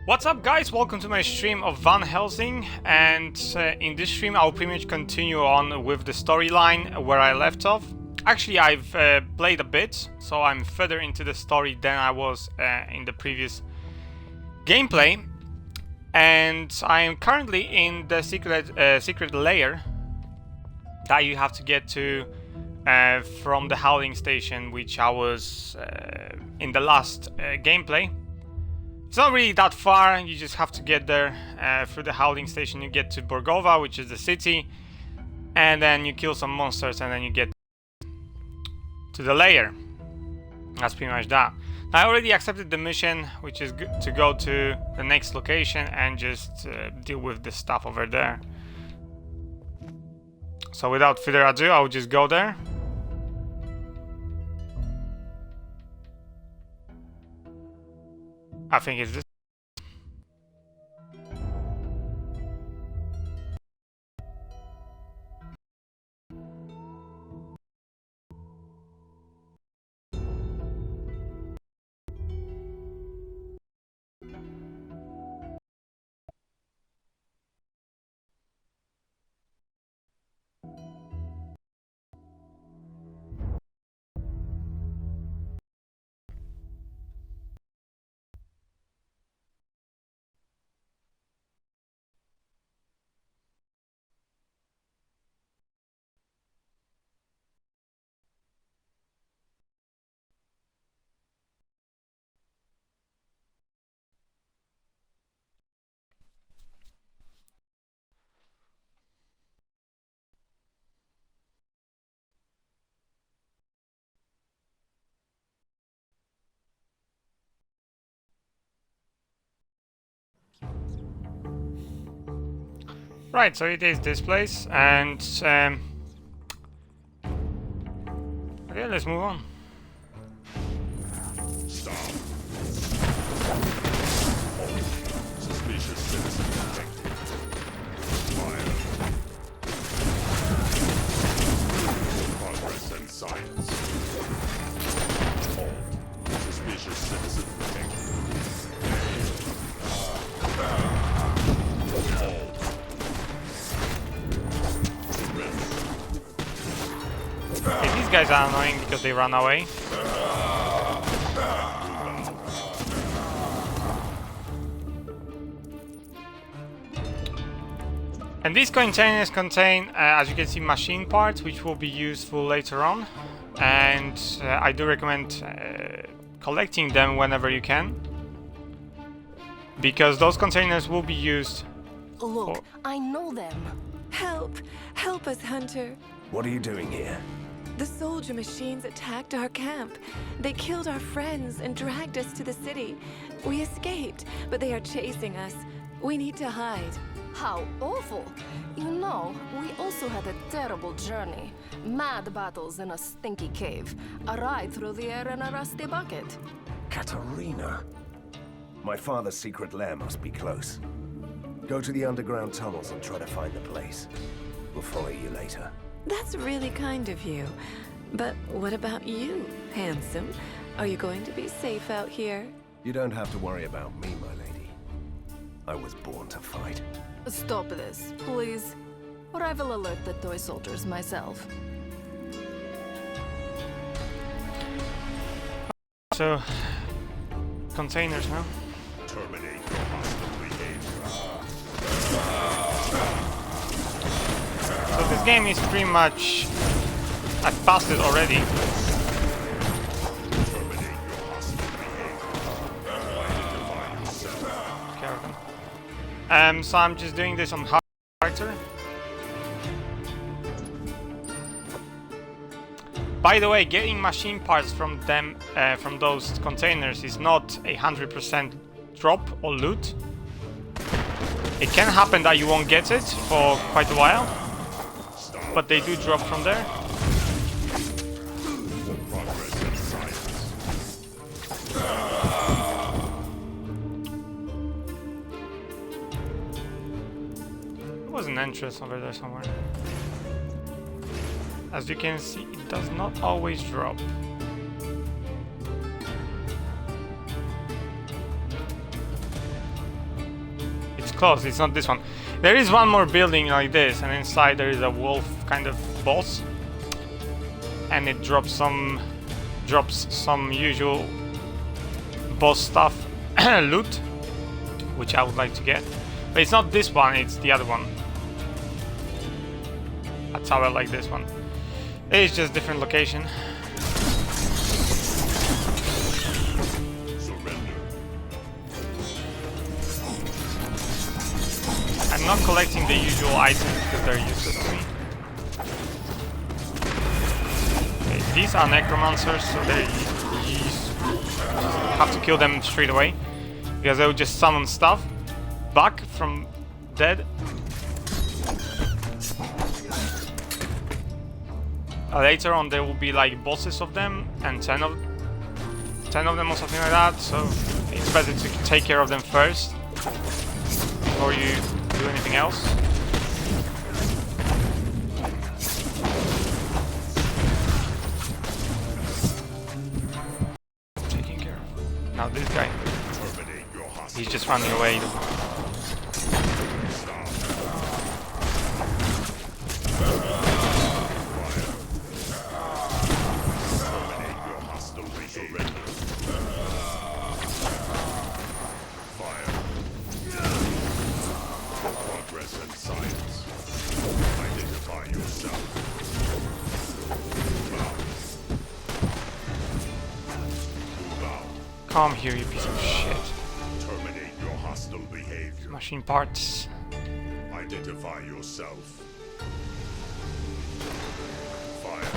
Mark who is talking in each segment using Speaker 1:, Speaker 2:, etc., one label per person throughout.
Speaker 1: What's up guys, welcome to my stream of Van Helsing, and in this stream I'll pretty much continue on with the storyline where I left off. Actually I've played a bit, so I'm further into the story than I was in the previous gameplay. And I am currently in the secret lair that you have to get to from the Howling station, which I was in the last gameplay. It's not really that far, you just have to get there through the Howling station. You get to Borgova, which is the city, and then you kill some monsters and then you get to the lair. That's pretty much that. Now, I already accepted the mission, which is to go to the next location and just deal with the stuff over there. So without further ado, I'll just go there. I think it's this. Right, so it is this place, and okay, let's move on.
Speaker 2: Stop. Suspicious citizen detected. Fire. Progress and science. Halt. Suspicious citizen detected.
Speaker 1: Okay, these guys are annoying because they run away. And these containers contain, as you can see, machine parts which will be useful later on. And I do recommend collecting them whenever you can, because those containers will be used.
Speaker 3: Look, I know them.
Speaker 4: Help! Help us, Hunter.
Speaker 5: What are you doing here?
Speaker 4: The soldier machines attacked our camp. They killed our friends and dragged us to the city. We escaped, but they are chasing us. We need to hide.
Speaker 3: How awful. You know, we also had a terrible journey. Mad battles in a stinky cave. A ride through the air in a rusty bucket.
Speaker 5: Katerina. My father's secret lair must be close. Go to the underground tunnels and try to find the place. We'll follow you later.
Speaker 4: That's really kind of you. But what about you, handsome? Are you going to be safe out here?
Speaker 5: You don't have to worry about me, my lady. I was born to fight.
Speaker 3: Stop this, please. Or I will alert the toy soldiers myself.
Speaker 1: So, containers now.
Speaker 2: Terminate your hostile behavior.
Speaker 1: So this game is pretty much... I've passed it already.
Speaker 2: Terminate your hostile behavior. Identify yourself.
Speaker 1: Okay. So I'm just doing this on hard character. By the way, getting machine parts from them, from those containers, is not 100% drop or loot. It can happen that you won't get it for quite a while, but they do drop from there.
Speaker 2: Progress and science.
Speaker 1: There was an entrance over there somewhere. As you can see, it does not always drop. close. It's not this one. There is one more building like this, and inside there is a wolf kind of boss, and it drops some usual boss stuff, loot, which I would like to get. But it's not this one. It's the other one. That's how I like this one. It's just different location. I'm not collecting the usual items because they're useless to me. Okay, these are necromancers, so you have to kill them straight away because they will just summon stuff back from dead. Later on there will be like bosses of them, and 10 of them or something like that, so it's better to take care of them first before you do anything else. Taking care of. Now this guy, he's just running away. Come here, you piece of shit.
Speaker 2: Terminate your hostile behavior.
Speaker 1: Machine parts.
Speaker 2: Identify yourself. Fire.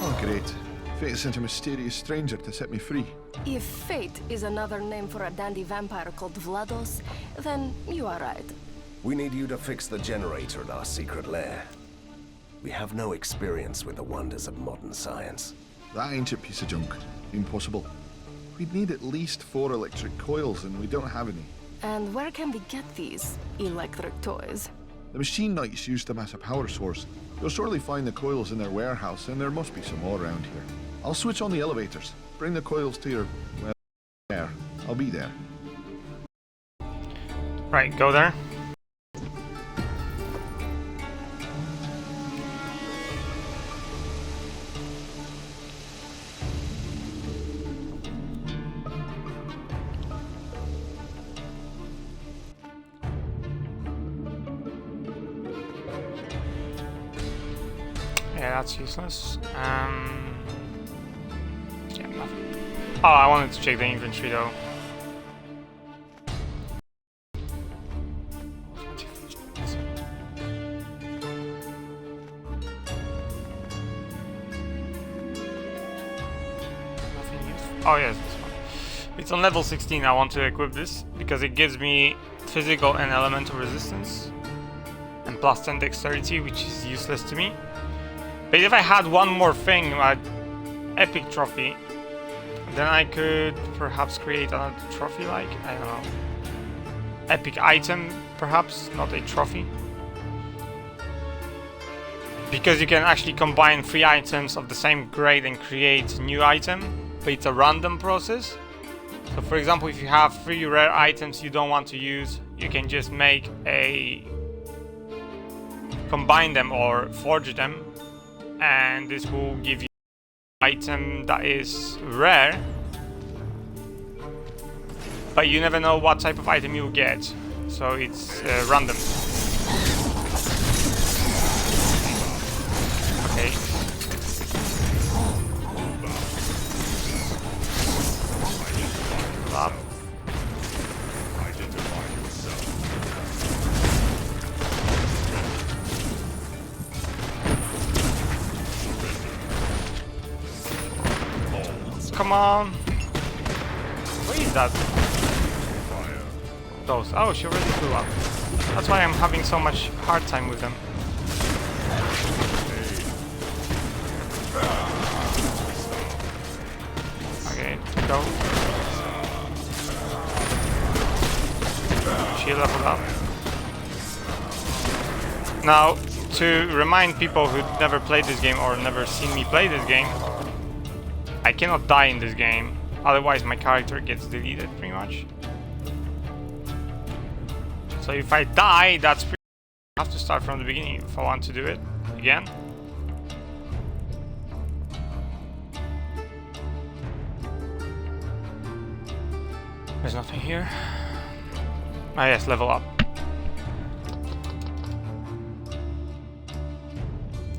Speaker 6: Oh, great. Fate sent a mysterious stranger to set me free.
Speaker 3: If fate is another name for a dandy vampire called Vlados, then you are right.
Speaker 5: We need you to fix the generator at our secret lair. We have no experience with the wonders of modern science.
Speaker 6: That ancient piece of junk. Impossible. We'd need at least 4 electric coils, and we don't have any.
Speaker 3: And where can we get these electric toys?
Speaker 6: The machine knights used them as a power source. You'll surely find the coils in their warehouse, and there must be some more around here. I'll switch on the elevators. Bring the coils to your... well, there. I'll be there.
Speaker 1: Right, go there. Yeah, that's useless. Yeah, nothing. Oh, I wanted to check the inventory though. Oh yes, this one. It's on level 16. I want to equip this because it gives me physical and elemental resistance and plus 10 dexterity, which is useless to me. But if I had one more thing, like epic trophy, then I could perhaps create another trophy, like, I don't know, epic item, perhaps, not a trophy. Because you can actually combine 3 items of the same grade and create a new item, but it's a random process. So for example, if you have 3 rare items you don't want to use, you can just combine them or forge them, and this will give you an item that is rare, but you never know what type of item you'll get, so it's random. Okay. Up. Come on. Where is that? Those. Oh, she already flew up. That's why I'm having so much hard time with them. Okay, go. She leveled up. Now, to remind people who never played this game or never seen me play this game, I cannot die in this game. Otherwise my character gets deleted pretty much. So if I die, that's pretty I have to start from the beginning if I want to do it again. There's nothing here. Ah yes, level up.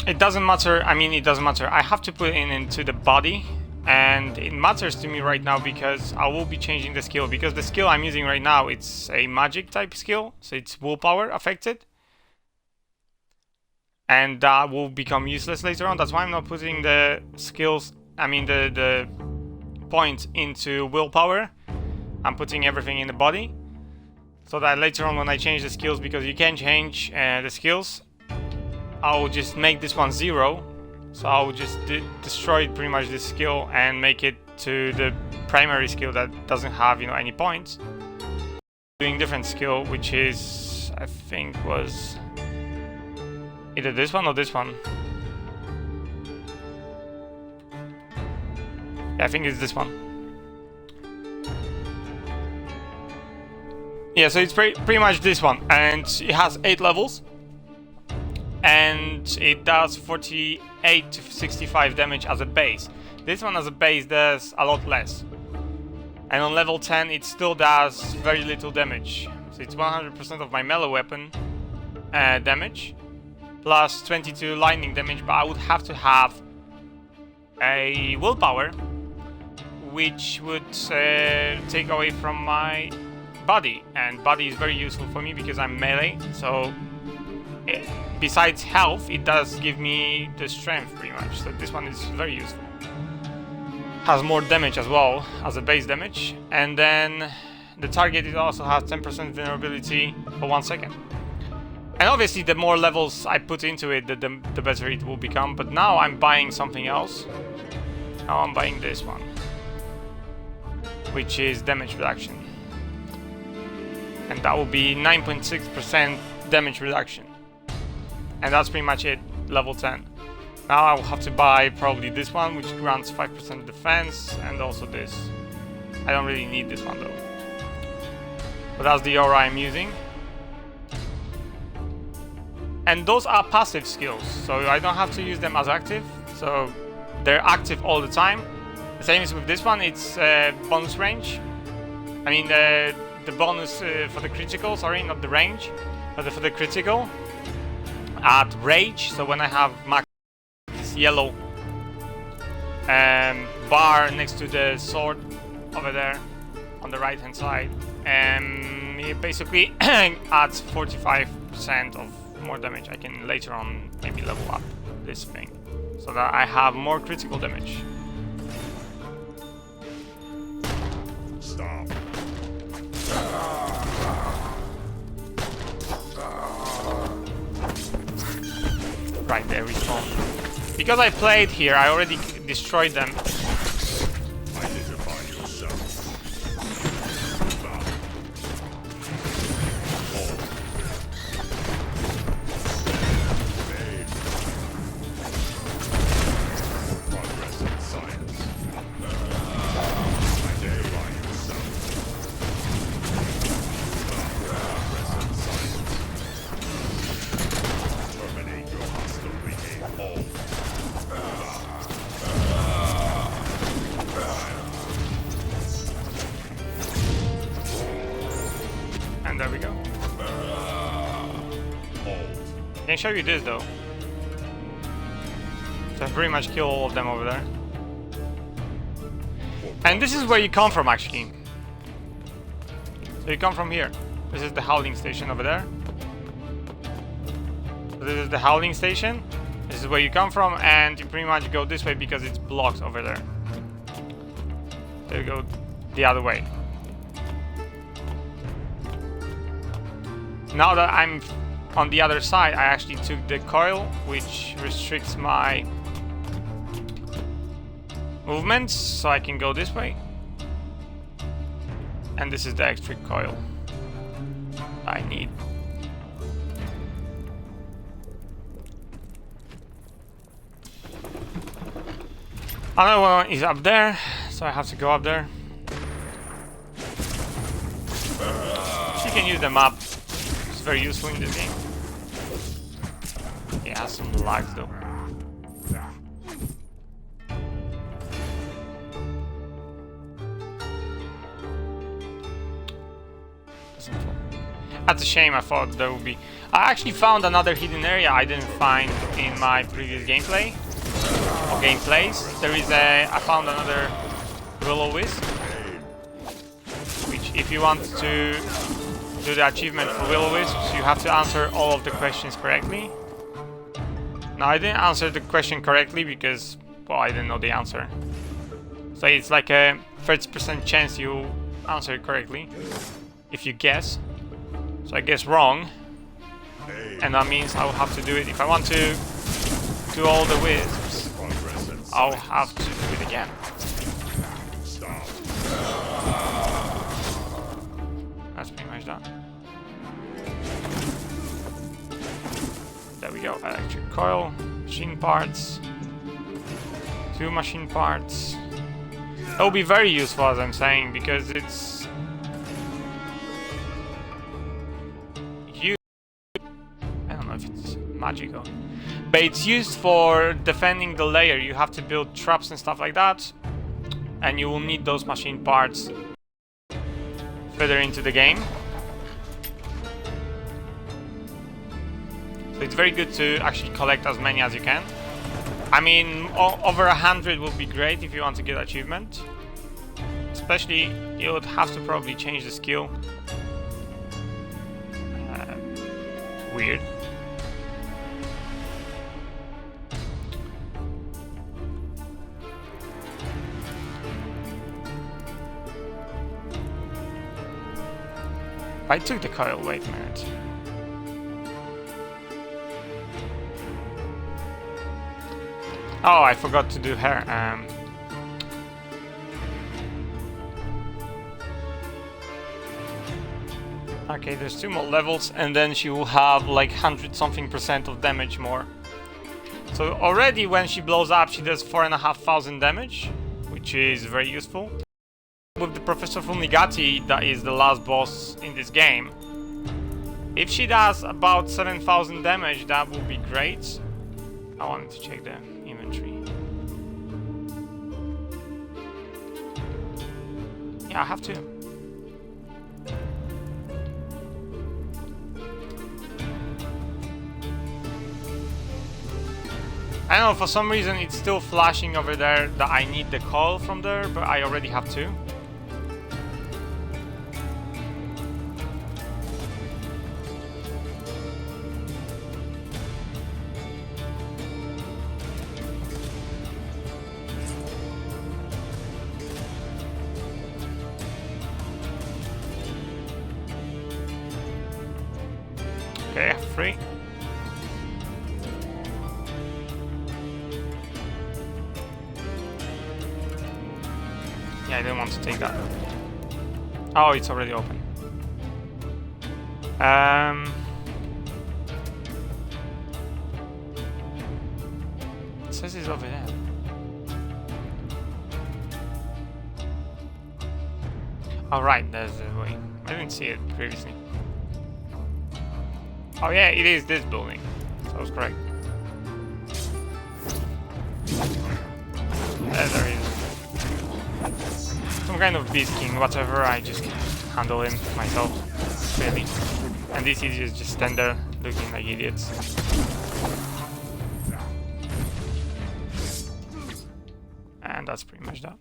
Speaker 1: It doesn't matter, I mean it doesn't matter. I have to put it into the body, and it matters to me right now because I will be changing the skill, because the skill I'm using right now, it's a magic type skill, so it's willpower affected. And that will become useless later on. That's why I'm not putting the skills, I mean the points into willpower. I'm putting everything in the body, so that later on when I change the skills, because you can change the skills, I will just make this one 0. So I will just destroy pretty much this skill and make it to the primary skill that doesn't have, you know, any points. Doing different skill, which is, I think was either this one or this one. Yeah, I think it's this one. Yeah, so it's pretty much this one, and it has 8 levels, and it does 48 to 65 damage as a base. This one as a base does a lot less, and on level 10 it still does very little damage. So it's 100% of my melee weapon damage, plus 22 lightning damage, but I would have to have a willpower, which would take away from my body, and body is very useful for me because I'm melee, so besides health it does give me the strength pretty much, so this one is very useful. Has more damage as well as a base damage, and then the target it also has 10% vulnerability for 1 second. And obviously the more levels I put into it, the better it will become, but now I'm buying something else. Now I'm buying this one, which is damage reduction. And that will be 9.6% damage reduction. And that's pretty much it, level 10. Now I will have to buy probably this one, which grants 5% defense, and also this. I don't really need this one though. But that's the aura I'm using. And those are passive skills, so I don't have to use them as active. So they're active all the time. The same is with this one, it's bonus range. I mean the bonus for the critical, sorry, not the range, but for the critical at rage. So when I have max this yellow bar next to the sword over there on the right hand side, it basically adds 45% of more damage. I can later on maybe level up this thing so that I have more critical damage.
Speaker 2: Stop.
Speaker 1: Right, there we go. Because I played here, I already destroyed them.
Speaker 2: Identify yourself. Stop. Progress in science. Identify yourself. Progress in science. Terminate your hostile behavior.
Speaker 1: And there we go. I can show you this though. So I pretty much kill all of them over there. And this is where you come from actually. So you come from here. This is the howling station over there. So this is the howling station. This is where you come from, and you pretty much go this way because it's blocked over there. So you go the other way. Now that I'm on the other side, I actually took the coil, which restricts my movements, so I can go this way. And this is the extra coil I need. Another one is up there, so So I have to go up there. She can use the map. It's very useful in this game. Yeah, some lags though. That's a shame. I thought there would be. I actually found another hidden area I didn't find in my previous gameplay or gameplays. There is I found another will-o-wisp, which if you want to do the achievement for will-o-wisps, you have to answer all of the questions correctly. Now I didn't answer the question correctly because, well, I didn't know the answer. So it's like a 30% chance you answer it correctly if you guess. So I guess wrong, and that means I'll have to do it. If I want to do all the wisps, I'll have to do it again.
Speaker 2: Stop.
Speaker 1: That's pretty much done. There we go. Electric coil, machine parts, 2 machine parts. That will be very useful, as I'm saying, because it's magical, but it's used for defending the lair. You have to build traps and stuff like that, and you will need those machine parts further into the game. So it's very good to actually collect as many as you can. I mean, over 100 will be great if you want to get achievement. Especially, you would have to probably change the skill. Weird. I took the coil, wait a minute. Oh, I forgot to do her. Okay, there's 2 more levels, and then she will have like 100-something% of damage more. So already when she blows up, she does 4,500 damage, which is very useful. With the Professor Fulmigati, that is the last boss in this game, if she does about 7,000 damage, that would be great. I wanted to check the inventory. Yeah, I have to. I don't know, for some reason it's still flashing over there that I need the coil from there, but I already have 2. Okay, 3. Yeah, I didn't want to take that. Oh, it's already open. It says it's over there. Oh, right, there's the way. I didn't see it previously. Oh yeah, it is this building. So I was correct. There is some kind of beast king, whatever. I just can't handle him myself, really. And these idiots just stand there looking like idiots. And that's pretty much that.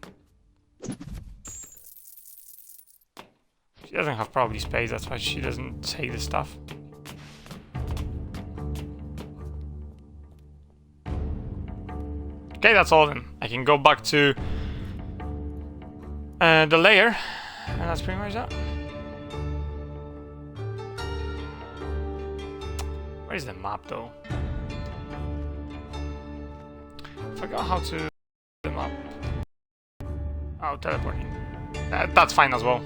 Speaker 1: She doesn't have probably space, that's why she doesn't take the stuff. Okay, that's all then. I can go back to the lair, and that's pretty much that. Where is the map though? Forgot how to the map. Oh, teleporting. That's fine as well.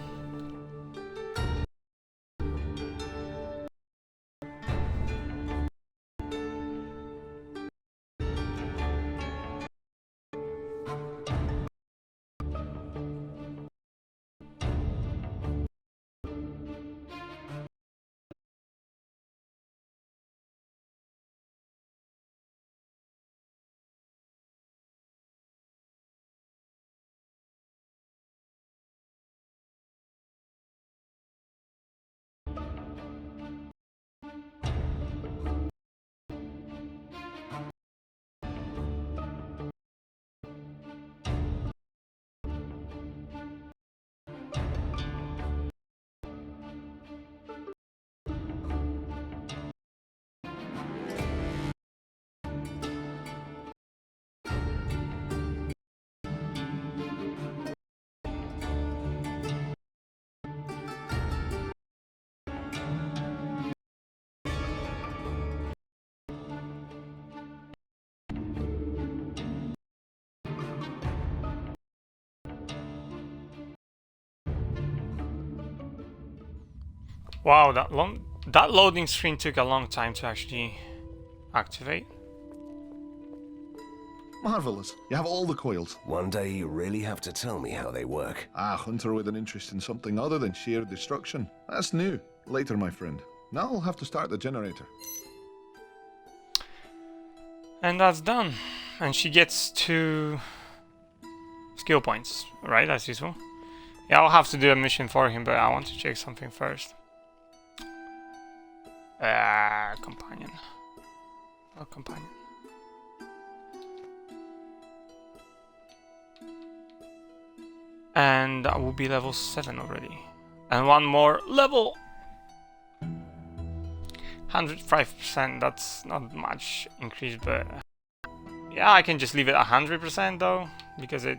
Speaker 1: Wow, that loading screen took a long time to actually activate.
Speaker 6: Marvelous. You have all the coils.
Speaker 5: One day you really have to tell me how they work.
Speaker 6: Ah, hunter with an interest in something other than sheer destruction. That's new. Later, my friend. Now I'll have to start the generator.
Speaker 1: And that's done. And she gets 2 skill points, right? That's useful. Yeah, I'll have to do a mission for him, but I want to check something first. Companion. Oh, companion. And that will be level 7 already. And one more level! 105%, that's not much increase, but... Yeah, I can just leave it 100% though, because it...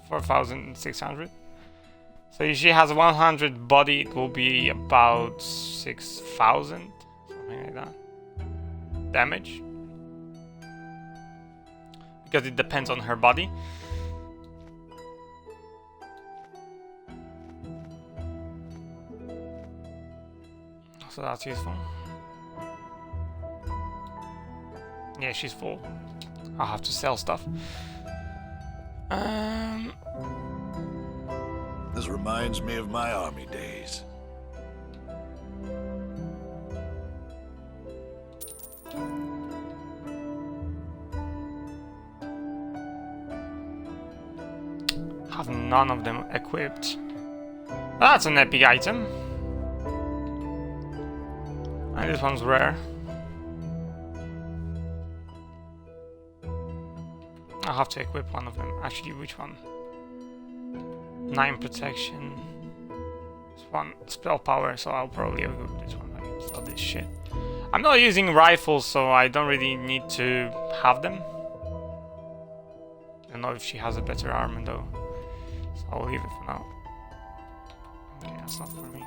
Speaker 1: 4,600. So if she has 100 body, it will be about 6,000, something like that. Damage. Because it depends on her body. So that's useful. Yeah, she's full. I'll have to sell stuff.
Speaker 2: This reminds me of my army days.
Speaker 1: Have none of them equipped. That's an epic item. And this one's rare. I'll have to equip one of them. Actually, which one? 9 protection. This one spell power, so I'll probably equip this one. I can sell this shit. I'm not using rifles, so I don't really need to have them. I don't know if she has a better armor though. So I'll leave it for now. Okay, that's not for me.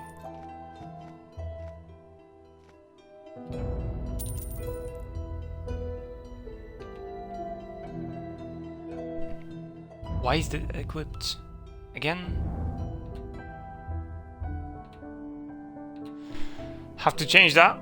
Speaker 1: Why is it equipped again? Have to change that.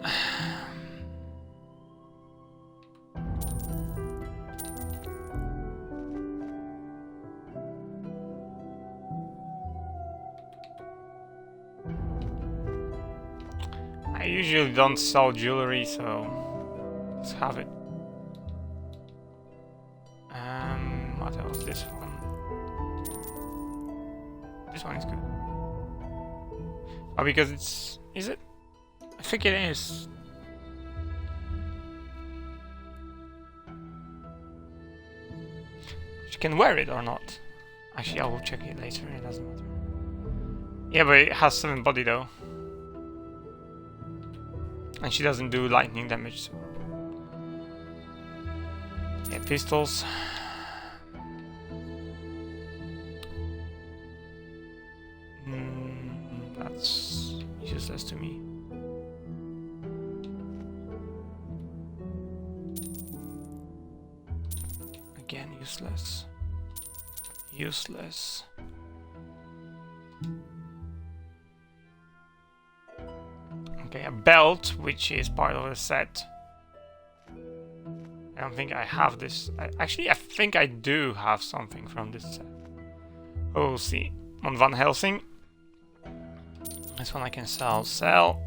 Speaker 1: I usually don't sell jewelry, so let's have it. What else? This one. This one is good. Oh, because it's... Is it? I think it is. She can wear it or not. Actually, I will check it later. It doesn't matter. Yeah, but it has 7 body though. And she doesn't do lightning damage, so... Yeah, pistols. That's useless to me. Again, useless. Useless. Okay, a belt, which is part of the set. I don't think I have this. Actually, I think I do have something from this set. Oh, we'll see. On Van Helsing. This one I can sell. Sell.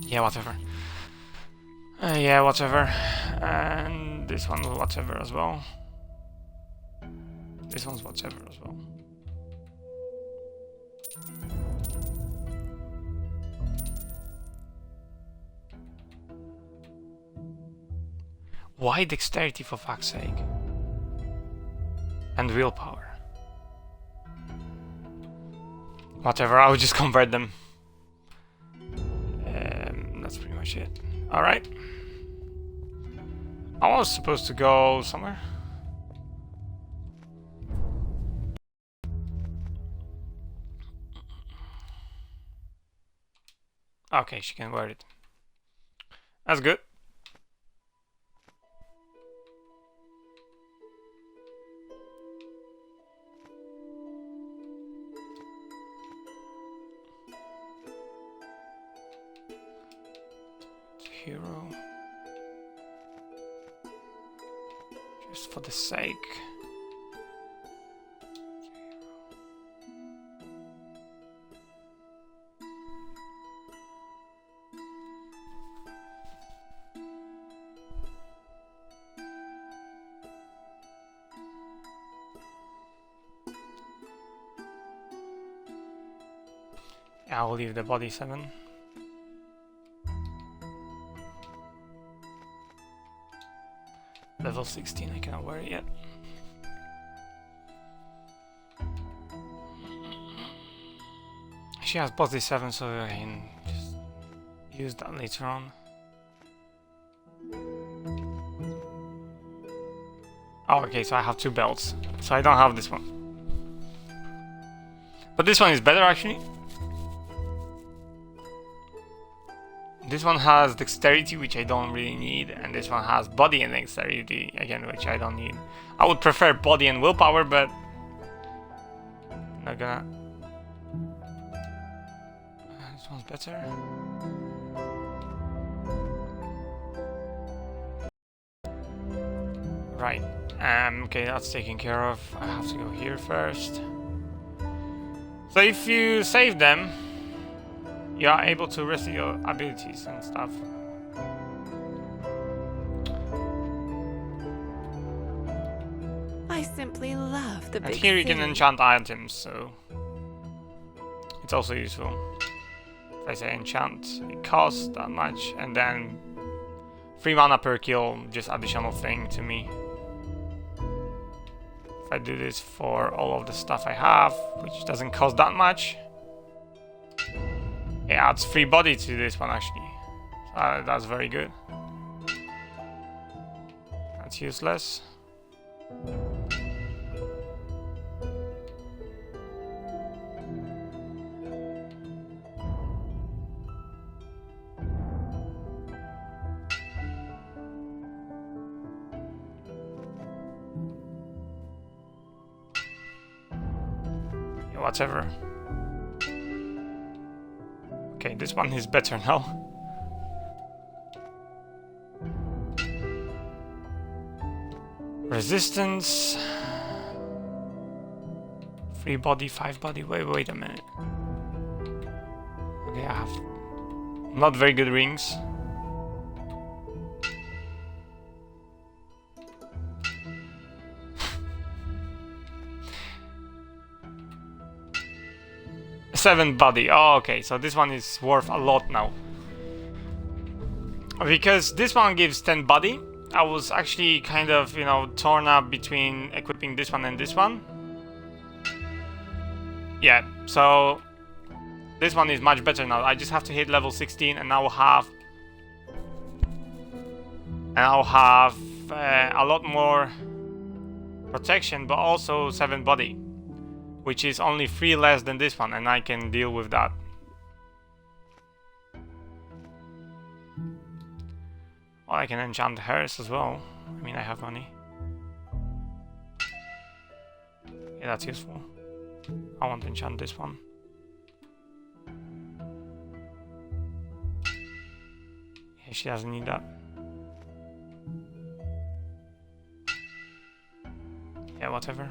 Speaker 1: Yeah, whatever. Yeah, whatever. And this one whatever as well. This one's whatever as well. Why dexterity, for fuck's sake? And willpower. Whatever, I'll just convert them. That's pretty much it. Alright. I was supposed to go somewhere. Okay, she can wear it. That's good. hero. Just for the sake. Yeah, I'll leave the body 7. Level 16, I cannot wear it yet. She has body 7, so I can just use that later on. Oh, okay, so I have 2 belts. So I don't have this one. But this one is better, actually. This one has dexterity, which I don't really need, and this one has body and dexterity, again, which I don't need. I would prefer body and willpower, but not gonna. This one's better. Right. Okay, that's taken care of. I have to go here first. So if you save them, you are able to rest your abilities and stuff.
Speaker 4: I simply love the
Speaker 1: And
Speaker 4: big
Speaker 1: here you can
Speaker 4: city.
Speaker 1: enchant items, so it's also useful. If I say enchant, it costs that much, and then 3 mana per kill, just additional thing to me. If I do this for all of the stuff I have, which doesn't cost that much, it adds 3 body to this one actually. That's very good. That's useless. Yeah, whatever. Okay, this one is better now. Resistance. 3 body, 5 body. Wait a minute. Okay, I have not very good rings. Seven body. Oh, okay, so this one is worth a lot now. Because this one gives 10 body. I was actually kind of, you know, torn up between equipping this one and this one. Yeah, so this one is much better now. I just have to hit level 16 and I'll have a lot more protection, but also 7 body, which is only 3 less than this one, and I can deal with that. Well, I can enchant hers as well. I mean, I have money. Yeah, that's useful. I want to enchant this one. Yeah, she doesn't need that. Yeah, whatever.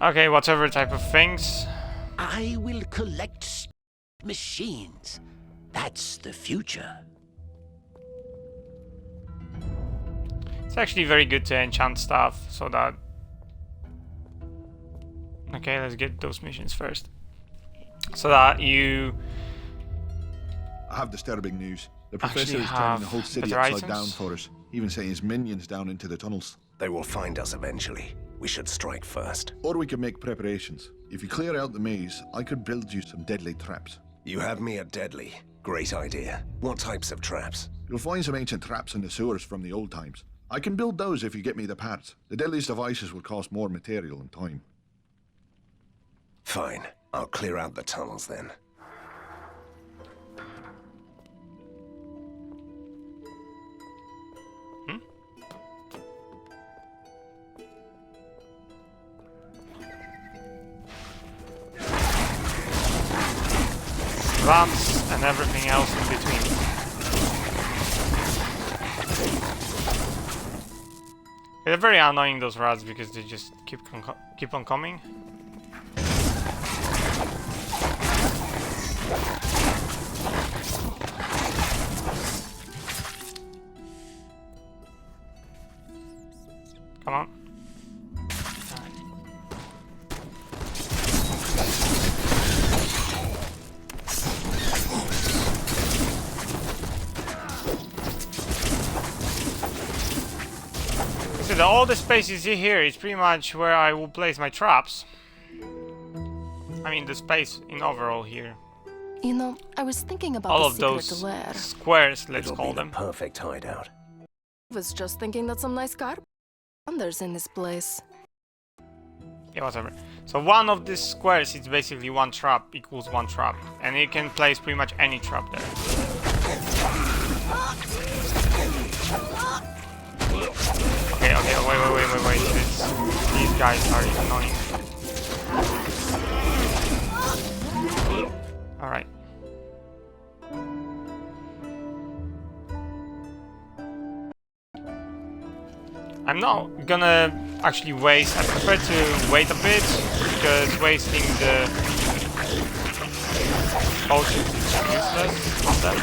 Speaker 1: Okay, whatever type of things.
Speaker 7: I will collect machines. That's the future.
Speaker 1: It's actually very good to enchant stuff so that... Okay, let's get those missions first. So that you...
Speaker 6: I have disturbing news. The
Speaker 1: Actually
Speaker 6: professor is
Speaker 1: have
Speaker 6: turning the whole city
Speaker 1: better
Speaker 6: upside
Speaker 1: items?
Speaker 6: down for us, even sending his minions down into the tunnels.
Speaker 5: They will find us eventually. We should strike first.
Speaker 6: Or we can make preparations. If you clear out the maze, I could build you some deadly traps.
Speaker 5: You have me at deadly. Great idea. What types of traps?
Speaker 6: You'll find some ancient traps in the sewers from the old times. I can build those if you get me the parts. The deadliest devices will cost more material and time.
Speaker 5: Fine. I'll clear out the tunnels then.
Speaker 1: rats, and everything else in between. They're very annoying, those rats, because they just keep on coming. Come on. So all the space you see here is pretty much where I will place my traps. I mean the space in overall here.
Speaker 3: You know, I was thinking about
Speaker 1: All
Speaker 3: the
Speaker 1: of
Speaker 3: secret
Speaker 1: those
Speaker 3: lair.
Speaker 1: squares, let's
Speaker 5: It'll
Speaker 1: call
Speaker 5: be the
Speaker 1: them.
Speaker 5: perfect hideout.
Speaker 3: I was just thinking that some nice carpenters in this place.
Speaker 1: Yeah, whatever. So one of these squares is basically one trap equals one trap, and you can place pretty much any trap there. Okay, wait. These guys are annoying. Alright. I'm not gonna actually waste. I prefer to wait a bit, because wasting the potions is useless on them.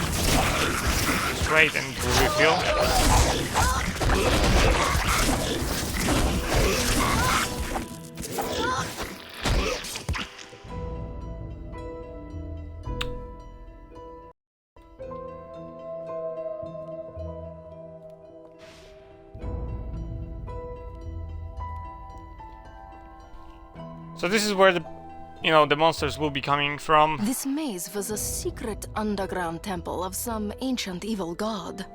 Speaker 1: Just wait and we'll refill. So this is where the monsters will be coming from.
Speaker 3: This maze was a secret underground temple of some ancient evil god.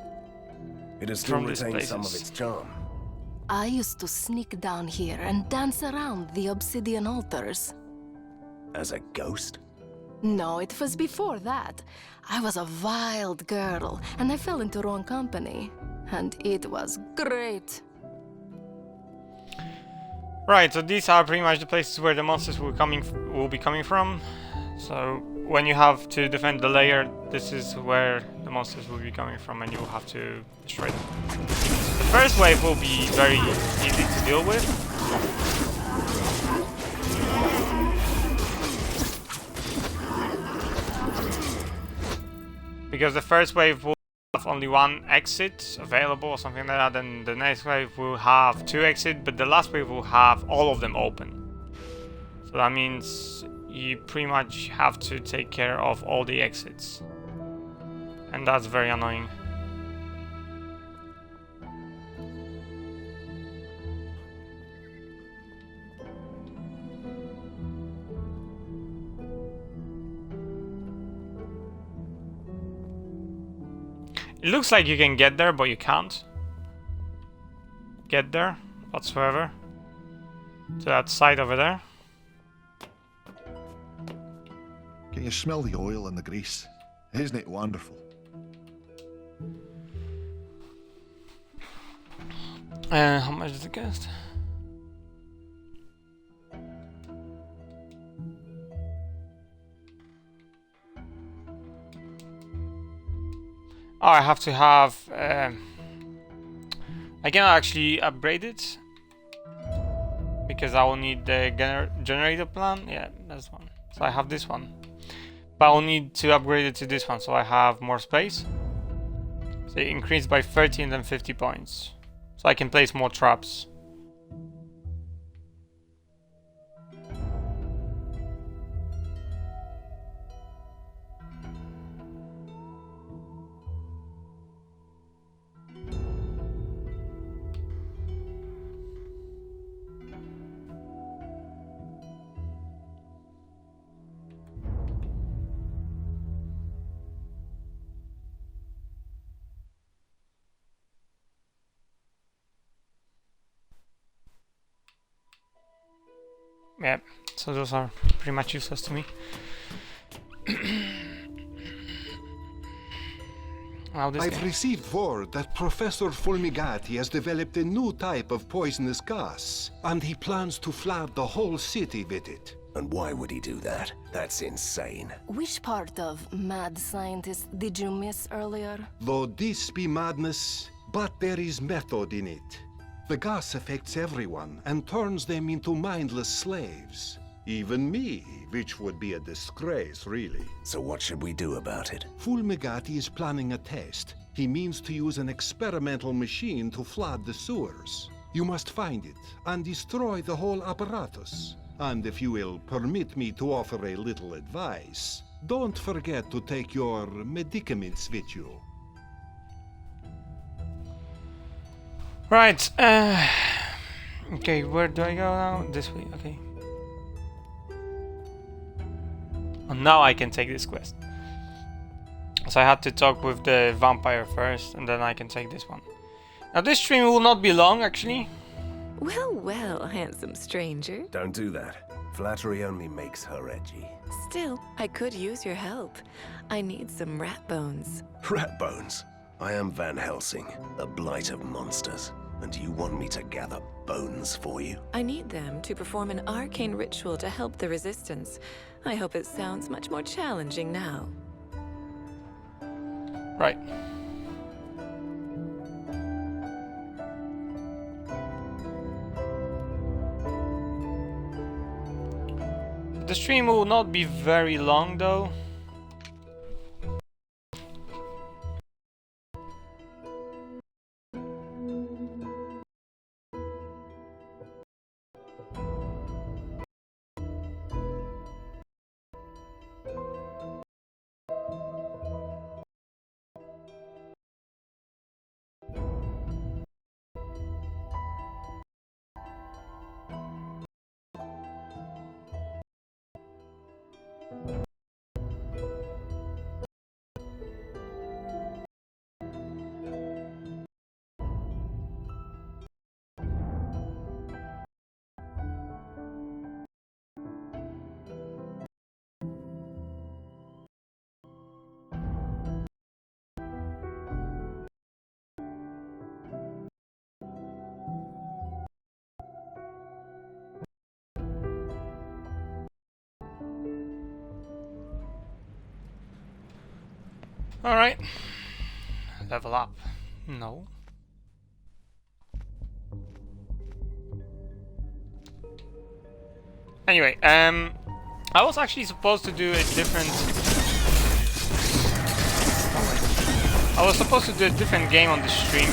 Speaker 5: It has still
Speaker 1: From these
Speaker 5: retained some of
Speaker 1: places.
Speaker 5: its charm.
Speaker 3: I used to sneak down here and dance around the obsidian altars.
Speaker 5: As a ghost?
Speaker 3: No, it was before that. I was a wild girl, and I fell into wrong company. And it was great.
Speaker 1: Right, so these are pretty much the places where the monsters will be coming from. So when you have to defend the lair, this is where the monsters will be coming from, and you will have to destroy them. The first wave will be very easy to deal with. Because the first wave will have only one exit available or something like that, and the next wave will have 2 exits, but the last wave will have all of them open. So that means you pretty much have to take care of all the exits. And that's very annoying. It looks like you can get there, but you can't get there whatsoever. To that side over there.
Speaker 6: Can you smell the oil and the grease? Isn't it wonderful?
Speaker 1: How much does it cost? Oh, I have to have... I cannot actually upgrade it. Because I will need the generator plan. Yeah, that's one. So I have this one. But I'll need to upgrade it to this one, so I have more space. So it increased by 30 and then 50 points. So I can place more traps. Yeah, so those are pretty much useless to me. Now this
Speaker 8: I've
Speaker 1: guy.
Speaker 8: received word that Professor Fulmigati has developed a new type of poisonous gas, and he plans to flood the whole city with it.
Speaker 5: And why would he do that? That's insane.
Speaker 3: Which part of mad scientist did you miss earlier?
Speaker 8: Though this be madness, but there is method in it. The gas affects everyone and turns them into mindless slaves. Even me, which would be a disgrace, really.
Speaker 5: So what should we do about it?
Speaker 8: Fulmigati is planning a test. He means to use an experimental machine to flood the sewers. You must find it and destroy the whole apparatus. And if you will permit me to offer a little advice, don't forget to take your medicaments with you.
Speaker 1: Right. Okay, where do I go now? This way. Okay. And now I can take this quest. So I had to talk with the vampire first, and then I can take this one. Now this stream will not be long, actually.
Speaker 4: Well, well, handsome stranger.
Speaker 5: Don't do that. Flattery only makes her edgy.
Speaker 4: Still, I could use your help. I need some rat bones.
Speaker 5: Rat bones? I am Van Helsing, the blight of monsters. And you want me to gather bones for you?
Speaker 4: I need them to perform an arcane ritual to help the resistance. I hope it sounds much more challenging now.
Speaker 1: Right. The stream will not be very long though. Alright. Level up. No. Anyway, I was actually supposed to do a different... I was supposed to do a different game on the stream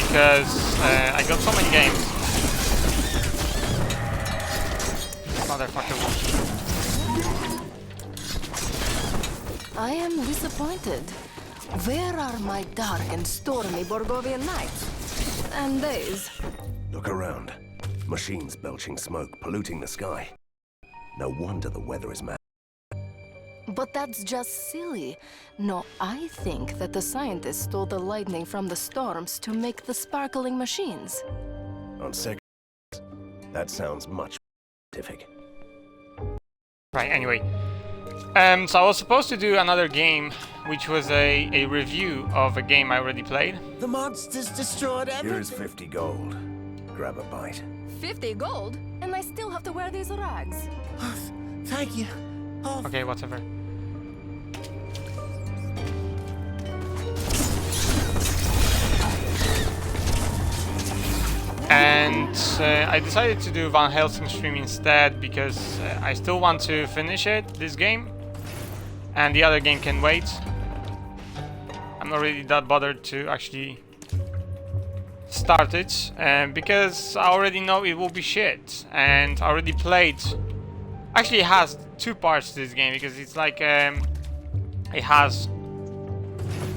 Speaker 1: because I got so many games. Motherfucker.
Speaker 3: I am disappointed. Where are my dark and stormy Borgovian nights? And days?
Speaker 5: Look around. Machines belching smoke, polluting the sky. No wonder the weather is mad.
Speaker 3: But that's just silly. No, I think that the scientists stole the lightning from the storms to make the sparkling machines.
Speaker 5: On second, that sounds much scientific.
Speaker 1: Right, anyway. So I was supposed to do another game, which was a review of a game I already played.
Speaker 7: The monsters destroyed everything.
Speaker 5: Here is 50 gold. Grab a bite.
Speaker 3: 50 gold? And I still have to wear these rags.
Speaker 7: Oh, thank you. Oh,
Speaker 1: Okay, whatever. And I decided to do Van Helsing stream instead because I still want to finish it, this game. And the other game can wait. I'm not really that bothered to actually start it because I already know it will be shit. And I already played... Actually, it has two parts to this game because it's like... it has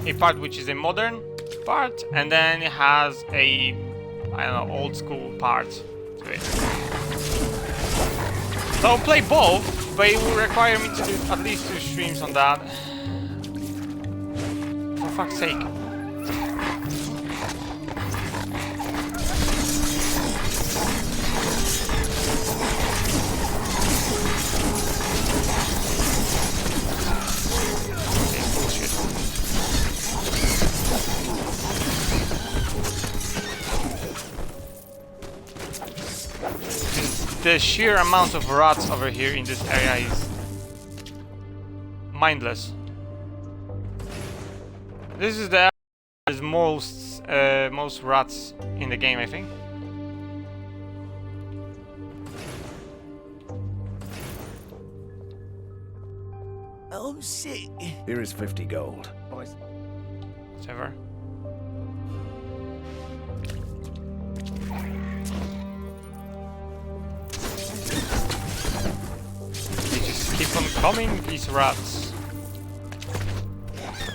Speaker 1: a part which is a modern part, and then it has a... I don't know, old school part to it. So I'll play both, but it will require me to do at least 2 streams on that. For fuck's sake. Okay, bullshit. just the sheer amount of rats over here in this area is mindless. This is the area with most rats in the game, I think.
Speaker 7: Oh, shit.
Speaker 5: Here is 50 gold.
Speaker 1: Whatever. They just keep on coming, these rats.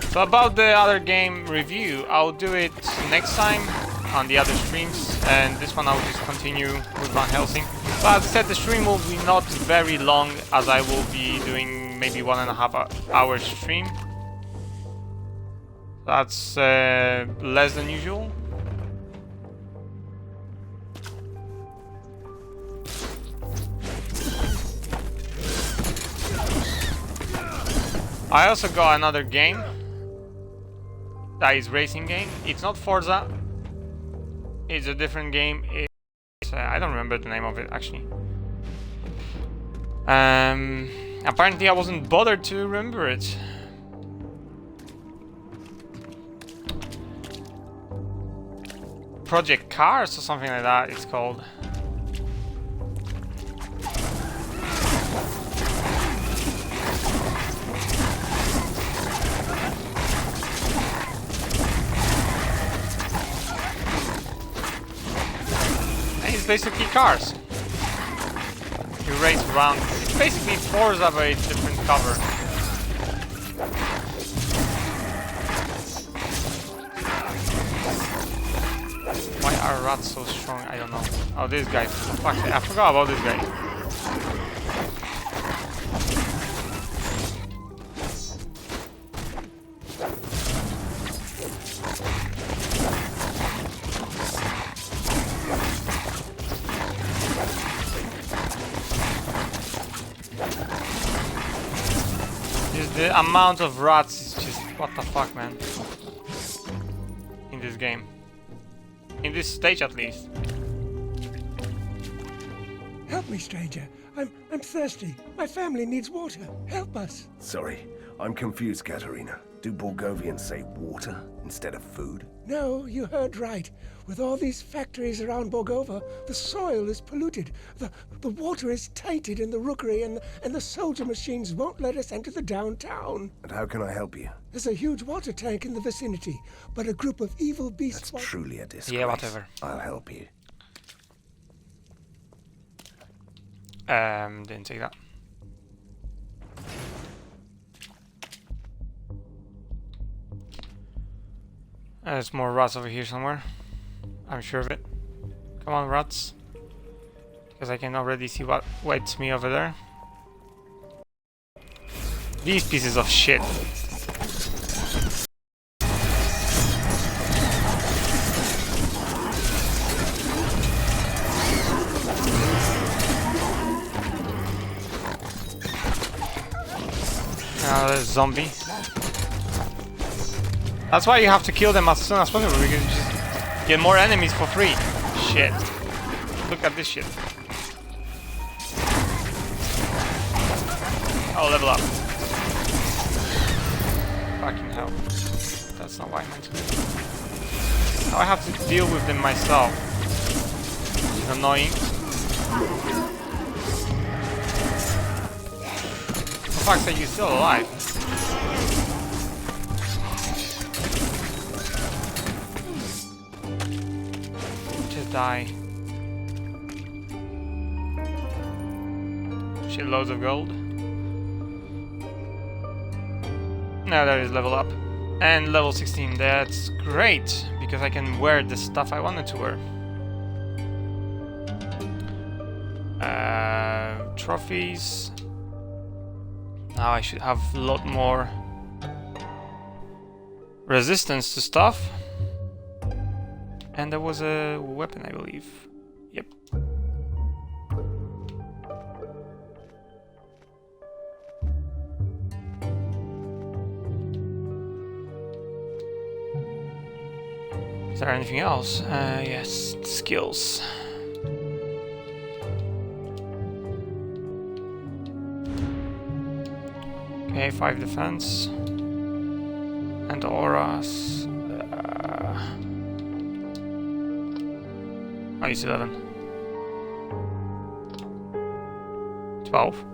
Speaker 1: So about the other game review, I'll do it next time on the other streams, and this one I'll just continue with Van Helsing. But as I said, the stream will be not very long, as I will be doing maybe 1.5 hour stream. That's less than usual. I also got another game. That is racing game. It's not Forza. It's a different game. It's, I don't remember the name of it actually. Apparently I wasn't bothered to remember it. Project Cars or something like that it's called. And it's basically cars. You race around. It's basically Forza, but it's different cover. Why are rats so strong? I don't know. Oh, this guy. Fuck, I forgot about this guy. Just the amount of rats is just what the fuck, man. In this game. In this stage, at least.
Speaker 9: Help me, stranger. I'm thirsty. My family needs water. Help us.
Speaker 5: Sorry, I'm confused, Katerina. Do Borgovians say water instead of food?
Speaker 9: No, you heard right. With all these factories around Borgova, the soil is polluted. The water is tainted in the rookery, and the soldier machines won't let us enter the downtown.
Speaker 5: And how can I help you?
Speaker 9: There's a huge water tank in the vicinity, but a group of evil beasts...
Speaker 5: That's truly a disgrace.
Speaker 1: Yeah, whatever.
Speaker 5: I'll help you.
Speaker 1: Didn't take that. There's more rats over here somewhere. I'm sure of it. Come on, rats. Because I can already see what waits me over there. These pieces of shit. Another zombie. That's why you have to kill them as soon as possible. We can just get more enemies for free. Shit. Look at this shit. Oh, level up. Fucking hell. That's not what I meant to do. Now I have to deal with them myself. Which is annoying. For fuck's sake, you're still alive. Just die. Shitloads of gold. Now there is level up. And level 16, that's great, because I can wear the stuff I wanted to wear. Trophies. Now I should have a lot more resistance to stuff. And there was a weapon, I believe. Yep. Is there anything else? Yes, skills. Okay, 5 defense. And auras. Oh, it's 11. 12.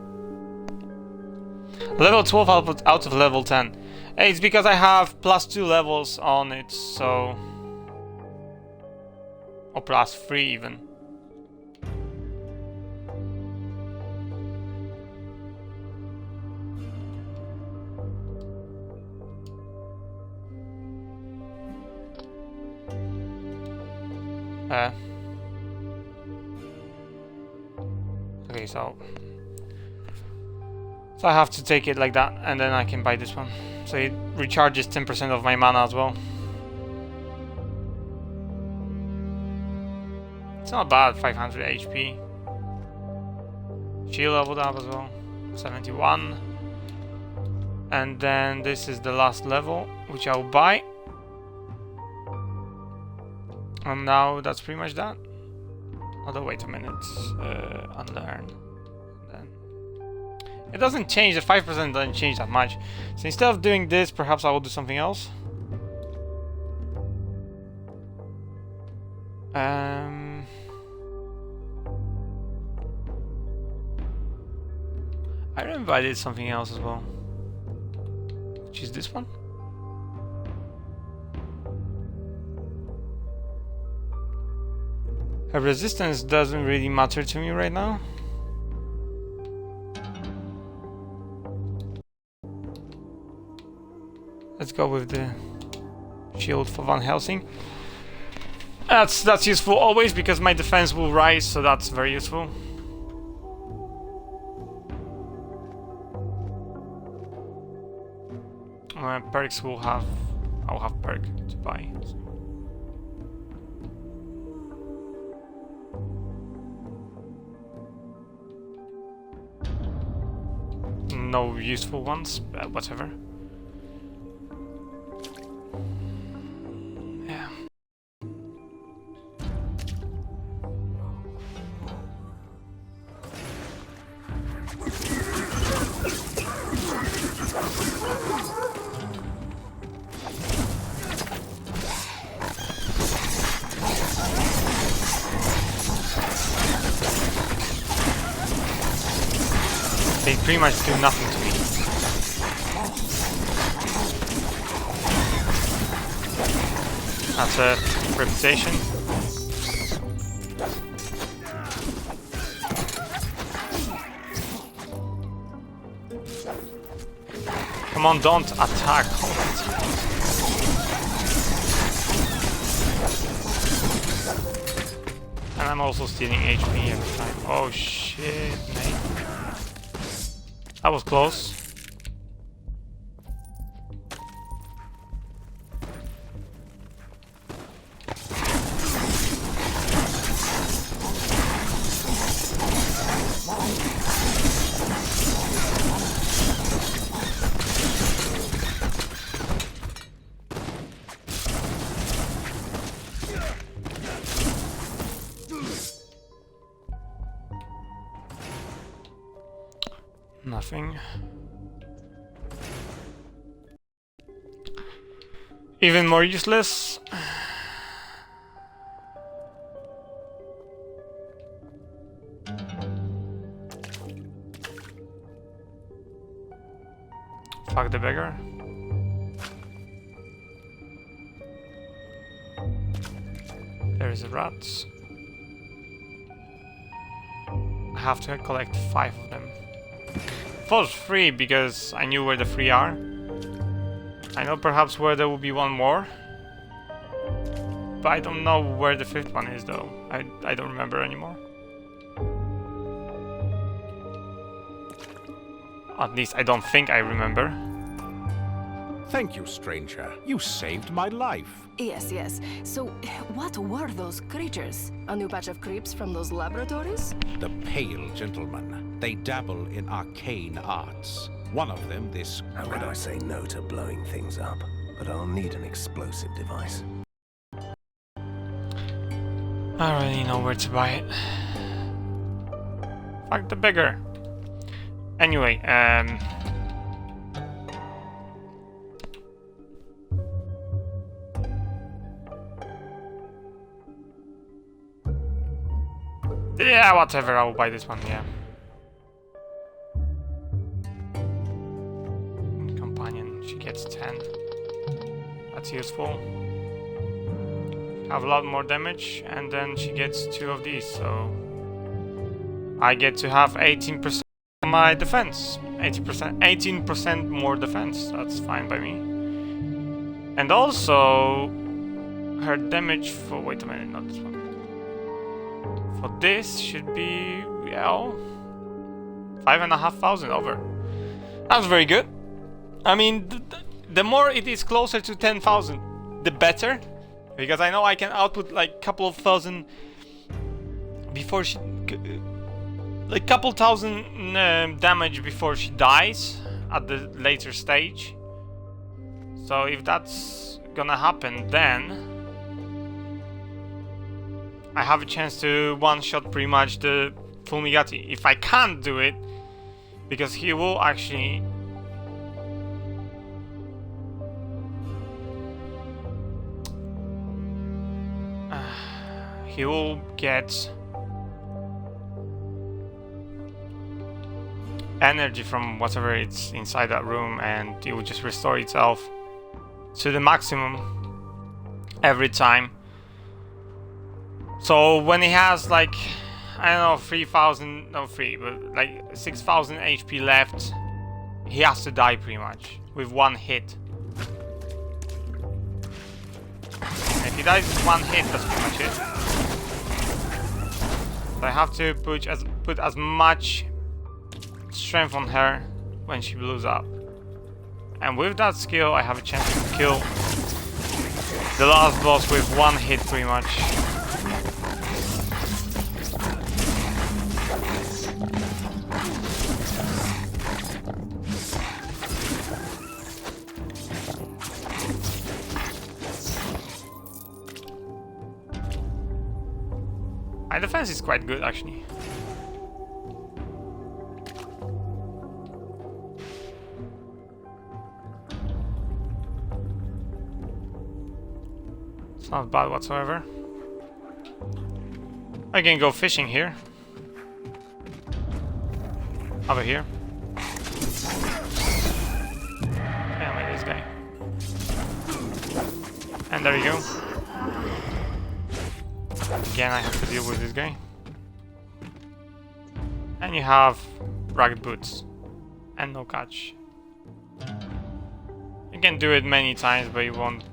Speaker 1: Level 12 out of level 10. Hey, it's because I have +2 levels on it, so... Or +3 even. Okay, so I have to take it like that, and then I can buy this one. So it recharges 10% of my mana as well. It's not bad, 500 HP. Shield leveled up as well, 71. And then this is the last level, which I'll buy. And now that's pretty much that. Although, wait a minute, unlearn. Then it doesn't change, the 5% doesn't change that much. So instead of doing this, perhaps I will do something else. I remember I did something else as well. Which is this one? Her resistance doesn't really matter to me right now. Let's go with the shield for Van Helsing. That's useful always because my defense will rise, so that's very useful. Perks will have... I'll have perk to buy. No useful ones, but whatever. Yeah. They pretty much do nothing to me. That's a reputation. Come on, don't attack. And I'm also stealing HP every time. Oh shit, mate. That was close. Nothing. Even more useless. Fuck the beggar. There is a rat. I have to collect 5 of them. For free, because I knew where the 3 are. I know perhaps where there will be one more. But I don't know where the 5th one is though. I don't remember anymore. At least I don't think I remember.
Speaker 10: Thank you, stranger. You saved my life.
Speaker 3: Yes, yes. So, what were those creatures? A new batch of creeps from those laboratories?
Speaker 10: The Pale Gentlemen. They dabble in arcane arts. One of them, this...
Speaker 5: How could I say no to blowing things up? But I'll need an explosive device.
Speaker 1: I already know where to buy it. Fuck the beggar. Anyway, Yeah, whatever, I will buy this one, yeah. Companion, she gets 10. That's useful. Have a lot more damage, and then she gets 2 of these, so I get to have 18% of my defense. 18% more defense. That's fine by me. And also her damage for, wait a minute, not this one. For this should be, well, 5,500 over. That's very good. I mean, the more it is closer to 10,000, the better. Because I know I can output like couple of thousand before she, like couple thousand damage before she dies at the later stage. So if that's gonna happen, then I have a chance to one-shot pretty much the Fulmigati. If I can't do it, because he will actually he will get energy from whatever it's inside that room, and it will just restore itself to the maximum every time. So when he has like, I don't know, 3,000, no 3, but like 6,000 HP left, he has to die pretty much with one hit. And if he dies with one hit, that's pretty much it. So I have to put as much strength on her when she blows up. And with that skill, I have a chance to kill the last boss with one hit pretty much. My defense is quite good, actually. It's not bad whatsoever. I can go fishing here. Over here. Yeah, I made this guy. And there you go. Again, I have to deal with this guy. And you have rugged boots and no catch. You can do it many times, but you won't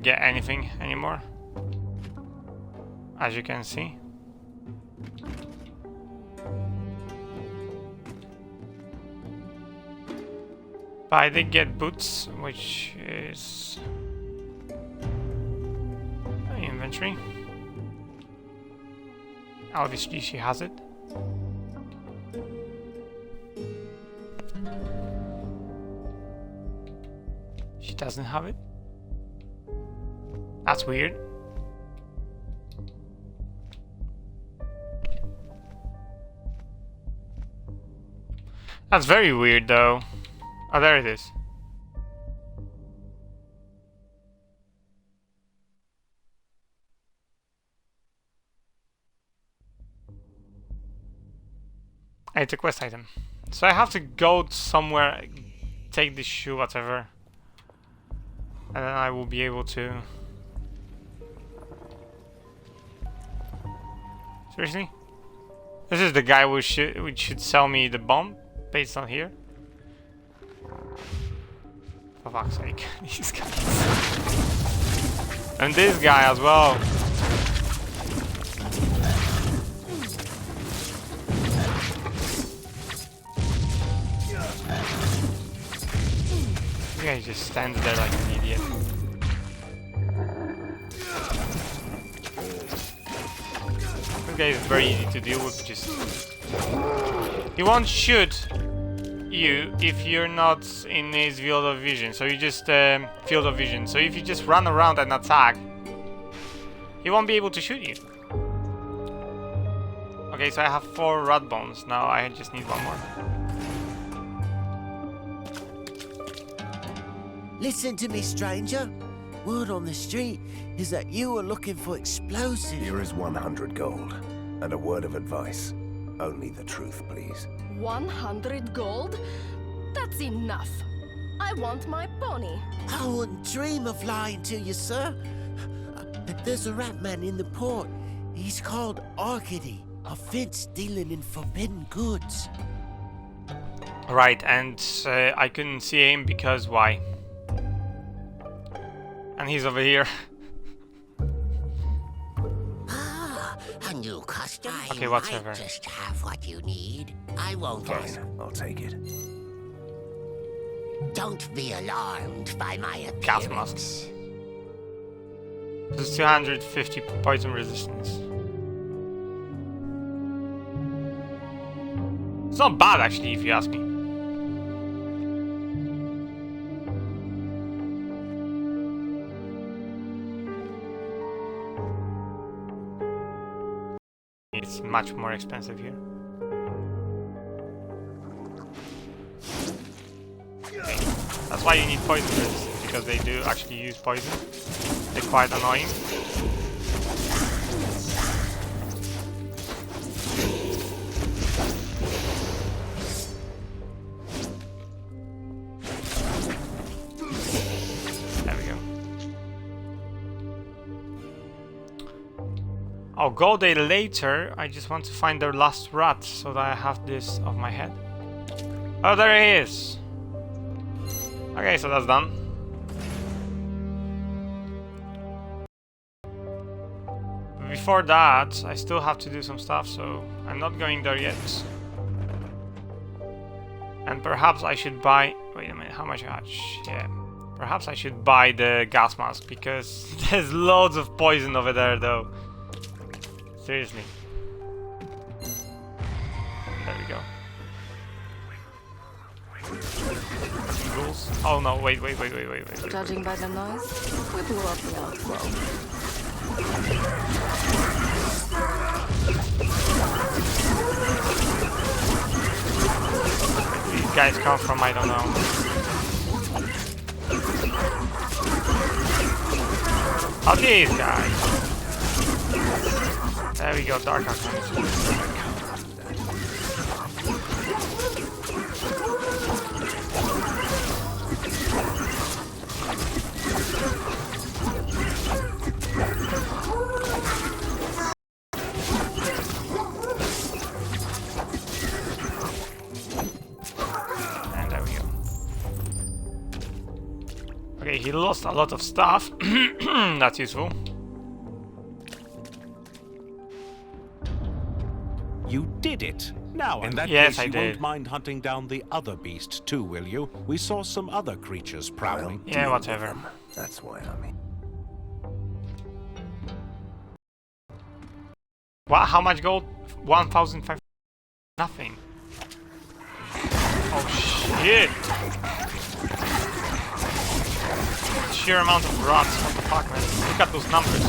Speaker 1: get anything anymore, as you can see. But I did get boots, which is inventory. Obviously she has it. She doesn't have it. That's weird. That's very weird though. Oh, there it is. It's a quest item. So I have to go somewhere, take this shoe, whatever. And then I will be able to... Seriously? This is the guy who should sell me the bomb based on here? For fuck's sake, these guys. And this guy as well. This guy just stands there like an idiot. This guy is very easy to deal with, just... He won't shoot you if you're not in his field of vision, so you just... field of vision, so if you just run around and attack, he won't be able to shoot you. Okay, so I have 4 rat bones, now I just need 1 more.
Speaker 7: Listen to me, stranger. Word on the street is that you are looking for explosives.
Speaker 5: Here is 100 gold. And a word of advice. Only the truth, please.
Speaker 3: 100 gold? That's enough. I want my pony.
Speaker 7: I wouldn't dream of lying to you, sir. There's a rat man in the port. He's called Arcady, a fence dealing in forbidden goods.
Speaker 1: Right, and I couldn't see him because why? And he's over here.
Speaker 7: A new customer.
Speaker 1: Okay, whatever.
Speaker 7: Might just have what you need. I won't ask.
Speaker 5: Fine, I'll take it.
Speaker 7: Don't be alarmed by my
Speaker 1: Gas
Speaker 7: appearance.
Speaker 1: masks. This is 250 poison resistance. It's not bad actually, if you ask me. It's much more expensive here. Okay. That's why you need poison resistance, because they do actually use poison. They're quite annoying. There we go. I'll go there later. I just want to find their last rat so that I have this off my head. Oh, there he is. Okay, so that's done. Before that, I still have to do some stuff, so I'm not going there yet. And perhaps I should buy... Wait a minute, how much? Yeah. Perhaps I should buy the gas mask, because there's loads of poison over there, though. Seriously. There we go. Rules. Oh no, wait.
Speaker 3: Judging by the noise, we blew up the outflow.
Speaker 1: Where these guys come from, I don't know. Oh, these guys. There we go, Dark Archons. And there we go. Okay, he lost a lot of stuff. That's useful.
Speaker 10: You did it! Now, in that
Speaker 1: Yes,
Speaker 10: case,
Speaker 1: I
Speaker 10: you
Speaker 1: did.
Speaker 10: won't mind hunting down the other beast too, will you? We saw some other creatures prowling.
Speaker 1: Yeah,
Speaker 5: Deal with
Speaker 1: whatever.
Speaker 5: them. That's why I'm here.
Speaker 1: What? How much gold? 1,500. Nothing. Oh shit! Sheer amount of rats. What the fuck, man? Look at those numbers.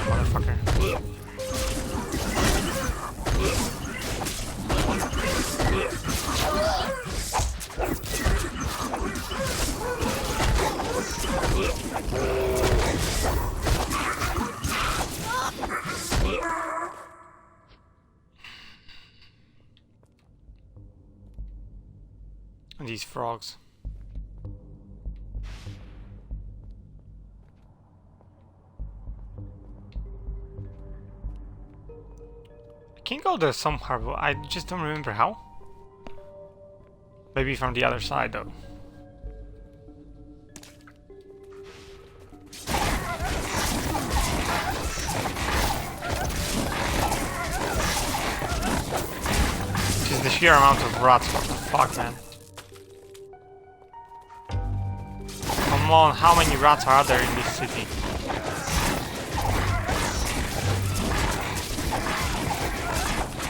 Speaker 1: Motherfucker. And these frogs. I can go there somewhere, but I just don't remember how. Maybe from the other side, though. Just the sheer amount of rats, what the fuck, man. Come on, how many rats are there in this city?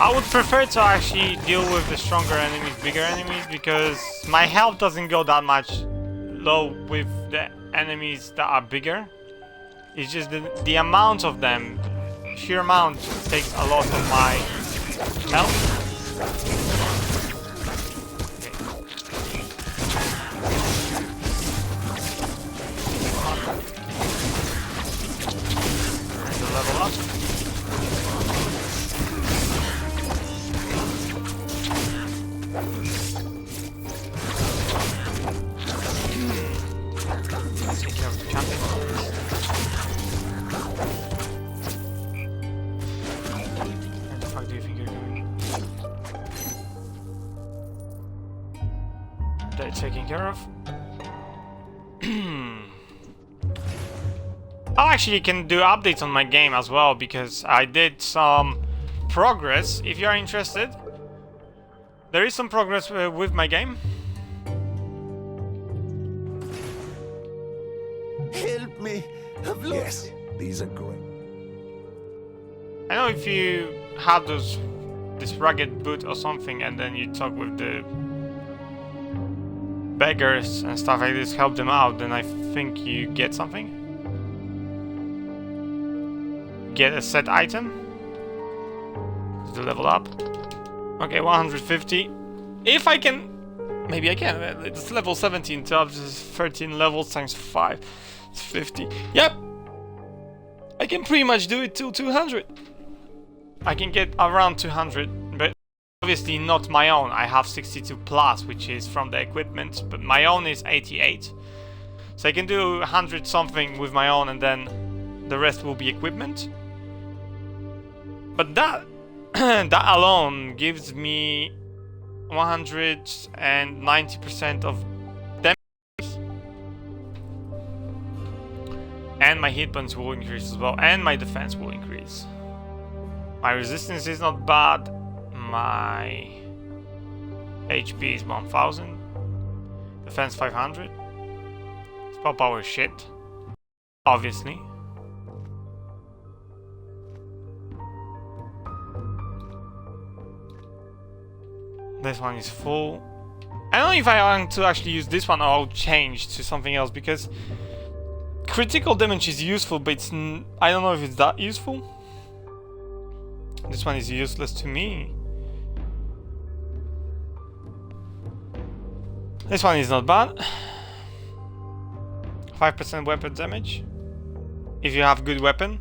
Speaker 1: I would prefer to actually deal with the stronger enemies, bigger enemies, because my health doesn't go that much low with the enemies that are bigger. It's just the amount of them, sheer amount, takes a lot of my health. Level up. Take care of the champion. Where the fuck do you think you're going? They're taken care of. I actually can do updates on my game as well, because I did some progress. If you are interested, there is some progress with my game.
Speaker 7: Help me. I've lost.
Speaker 5: Yes, these are great.
Speaker 1: I know if you have this rugged boot or something, and then you talk with the beggars and stuff like this, help them out, then I think you get something. Get a set item to level up. Okay, 150. If I can, maybe I can. It's level 17 times 13 levels times 5. It's 50. Yep, I can pretty much do it till 200. I can get around 200, but obviously not my own. I have 62 plus, which is from the equipment, but my own is 88. So I can do 100 something with my own, and then the rest will be equipment. But that that alone gives me 190% of damage, and my hit points will increase as well, and my defense will increase. My resistance is not bad. My HP is 1000. Defense 500. Spell power shit, obviously. This one is full. I don't know if I want to actually use this one, or I'll change to something else, because critical damage is useful, but it's I don't know if it's that useful. This one is useless to me. This one is not bad. 5% weapon damage if you have good weapon.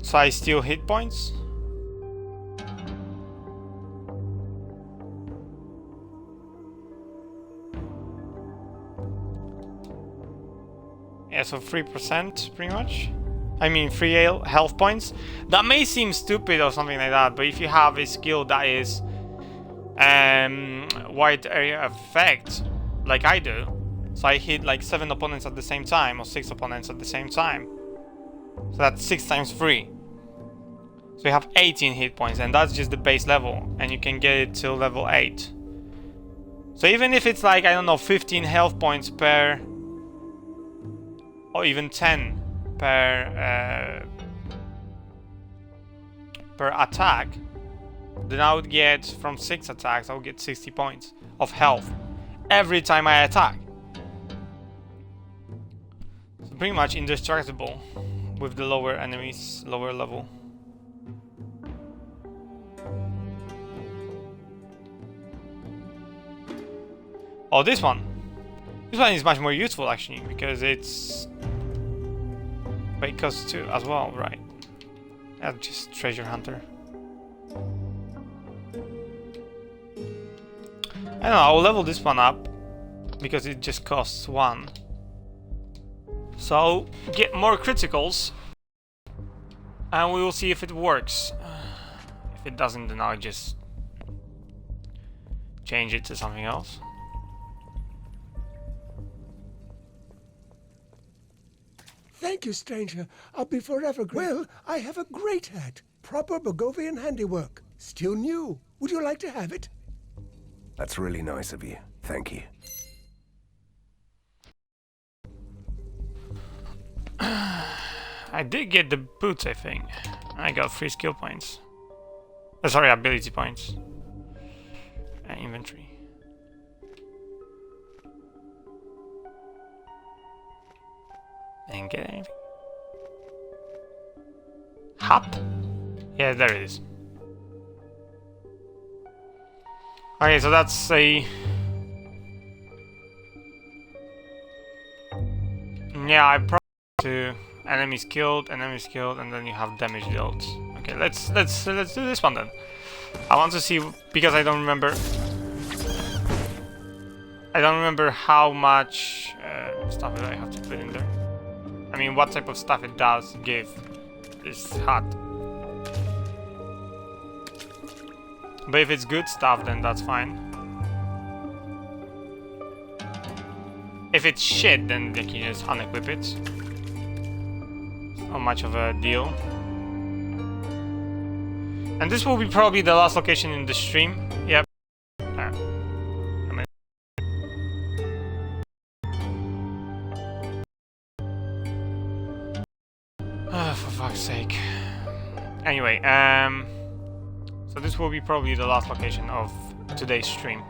Speaker 1: So I steal hit points. Yeah, so 3% pretty much. I mean 3 health points. That may seem stupid or something like that, but if you have a skill that is wide area effect, like I do, so I hit like 7 opponents at the same time, or 6 opponents at the same time, so that's 6 times 3. So you have 18 hit points, and that's just the base level, and you can get it till level 8. So even if it's like, I don't know, 15 health points per, or even 10 per attack, then I would get, from 6 attacks, I would get 60 points of health every time I attack. So pretty much indestructible with the lower enemies, lower level. Oh, this one. This one is much more useful actually, because it's... But it costs 2 as well, right? That's just treasure hunter. I don't know, I'll level this one up, because it just costs 1. So, get more criticals, and we will see if it works. If it doesn't, then I'll just change it to something else.
Speaker 9: Thank you, stranger. I'll be forever grateful. Well, I have a great hat. Proper Borgovian handiwork. Still new. Would you like to have it?
Speaker 5: That's really nice of you. Thank you.
Speaker 1: I did get the boots, I think. I got 3 skill points. Sorry, ability points. Inventory. Didn't get anything. Hat? Yeah, there it is. Okay, so that's a... Yeah, I probably to enemies killed, and then you have damage dealt. Okay, let's do this one then. I want to see, because I don't remember how much stuff that I have to put in there. I mean, what type of stuff it does give this hat. But if it's good stuff, then that's fine. If it's shit, then you can just unequip it. Not much of a deal. And this will be probably the last location in the stream. Yep. For fuck's sake. Anyway, so this will be probably the last location of today's stream.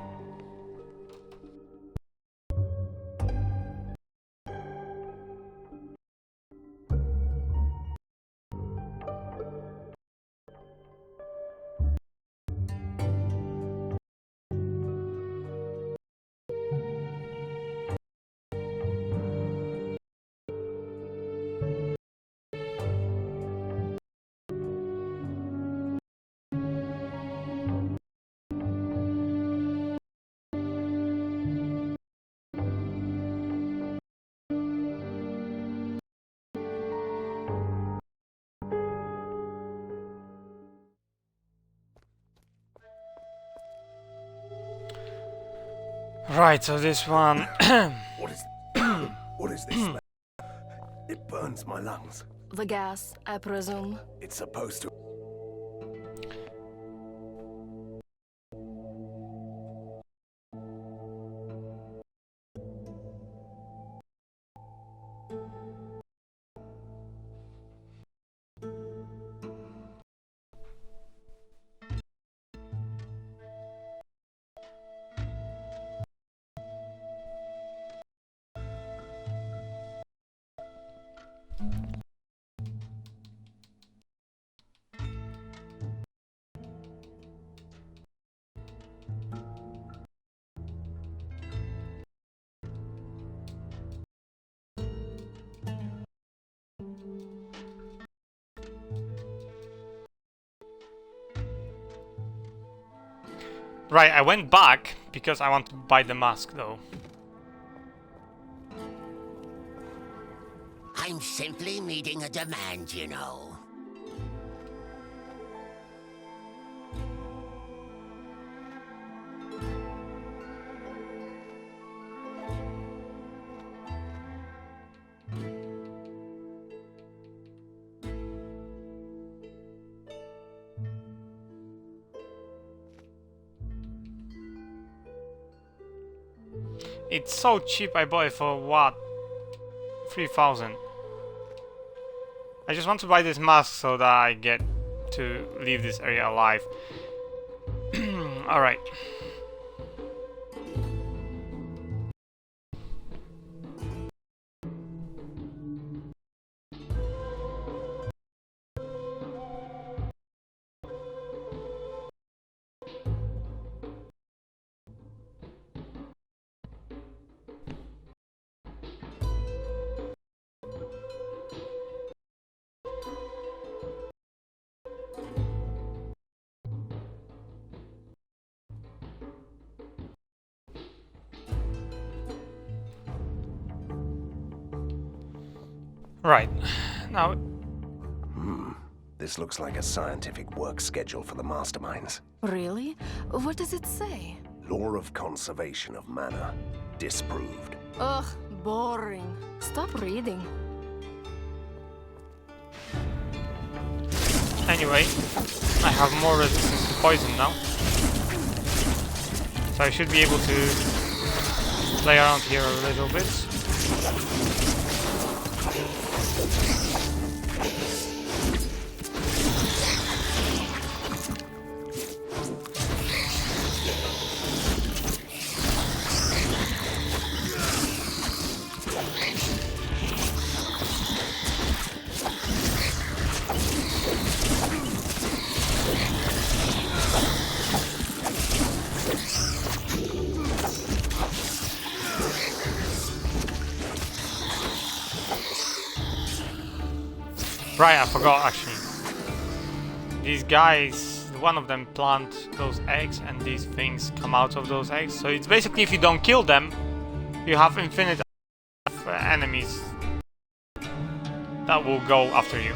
Speaker 1: Right, so this one...
Speaker 5: What is this smell? It burns my lungs.
Speaker 3: The gas, I presume.
Speaker 5: It's supposed to...
Speaker 1: Right, I went back because I want to buy the mask though.
Speaker 7: I'm simply meeting a demand, you know.
Speaker 1: It's so cheap, I bought it for what? 3,000. I just want to buy this mask so that I get to leave this area alive. Alright. Right. Now...
Speaker 5: This looks like a scientific work schedule for the masterminds.
Speaker 3: Really? What does it say?
Speaker 5: Law of conservation of mana. Disproved.
Speaker 3: Ugh, boring. Stop reading.
Speaker 1: Anyway, I have more resistance to poison now. So I should be able to play around here a little bit. Right, I forgot actually. These guys, one of them plant those eggs and these things come out of those eggs. So it's basically if you don't kill them, you have infinite enemies that will go after you.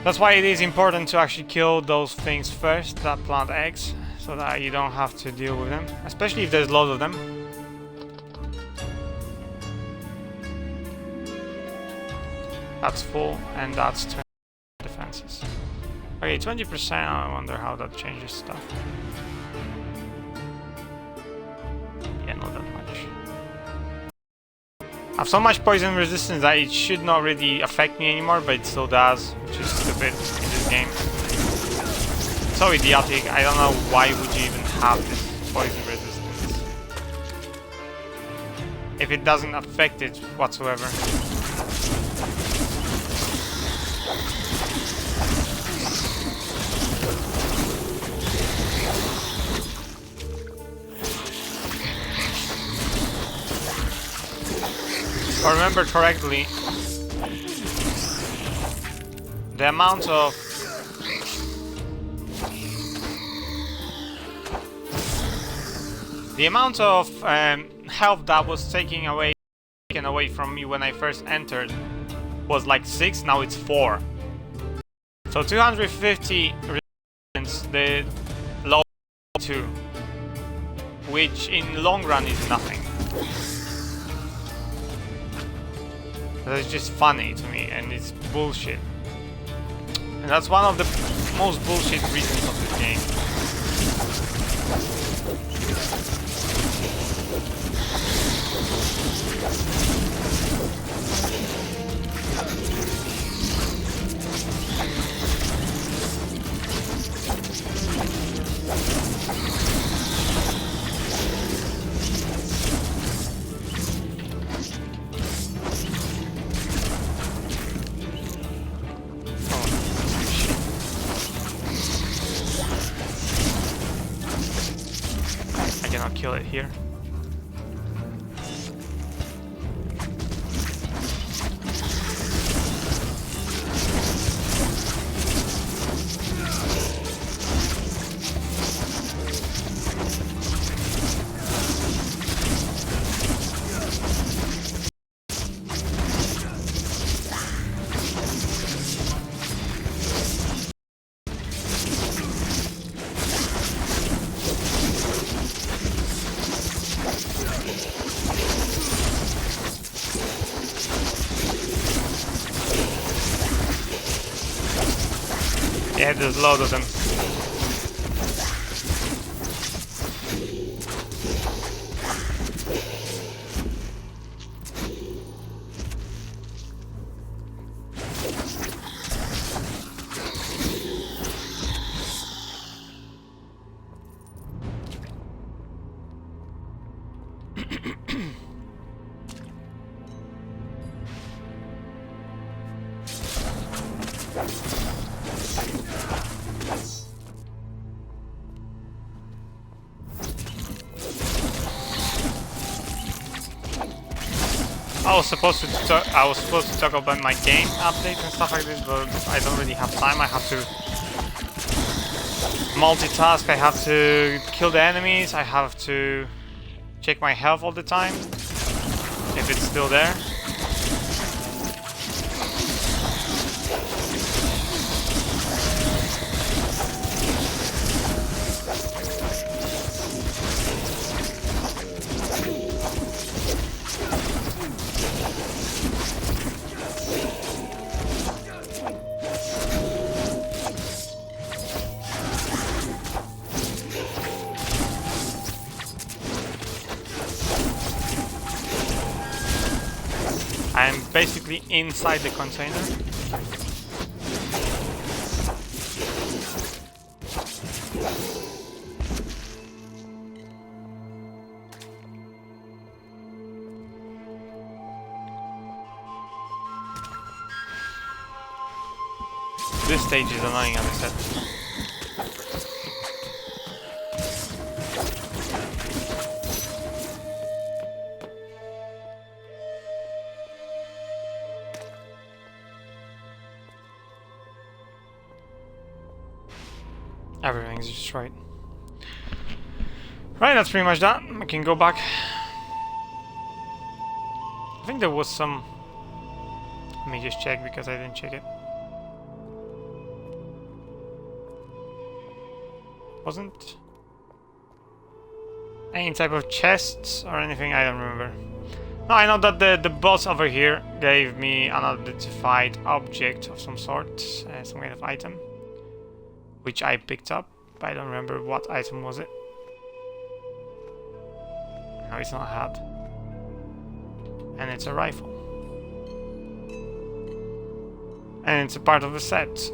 Speaker 1: That's why it is important to actually kill those things first that plant eggs, so that you don't have to deal with them, especially if there's loads of them. That's full, and that's 20 defenses. Okay, 20%, I wonder how that changes stuff. Yeah, not that much. I have so much poison resistance that it should not really affect me anymore, but it still does, which is stupid in this game. So idiotic, I don't know why would you even have this poison resistance if it doesn't affect it whatsoever. If I remember correctly, the amount of health that was taken away from me when I first entered was like 6, now it's 4. So 250 resistance, the low 2, which in the long run is nothing. That's just funny to me, and it's bullshit. And that's one of the most bullshit reasons of this game. Kill it here. Yeah, there's a lot of them. I was supposed to talk about my game updates and stuff like this, but I don't really have time. I have to multitask, I have to kill the enemies, I have to check my health all the time, if it's still there. basically inside the container. This stage is annoying, as I said. Everything's just right. Right, that's pretty much that. I can go back. I think there was some... Let me just check because I didn't check it. Wasn't any type of chests or anything, I don't remember. No, I know that the boss over here gave me an unidentified object of some sort, some kind of item, which I picked up, but I don't remember what item was it. No, it's not a hat. And it's a rifle. And it's a part of the set.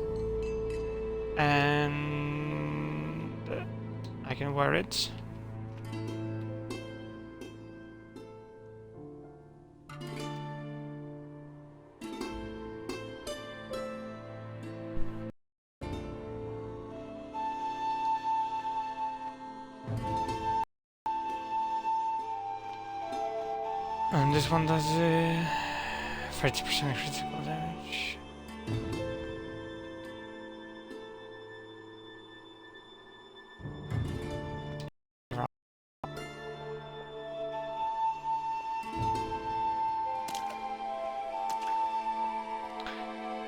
Speaker 1: And I can wear it. And this one does 30% critical damage.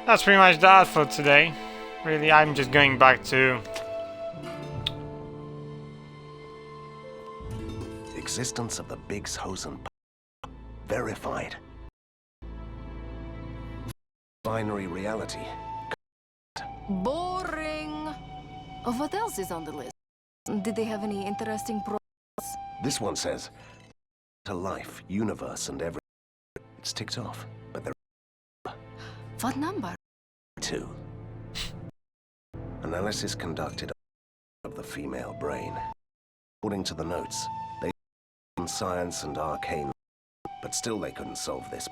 Speaker 1: That's pretty much that for today. Really, I'm just going back to...
Speaker 5: Existence of the Biggshosen verified. Binary reality.
Speaker 3: Boring. What else is on the list? Did they have any interesting
Speaker 5: This one says, to life, universe, and everything. It's ticked off, but there
Speaker 3: What number?
Speaker 5: 2. Analysis conducted of the female brain. According to the notes, they science and arcane, but still they couldn't solve this.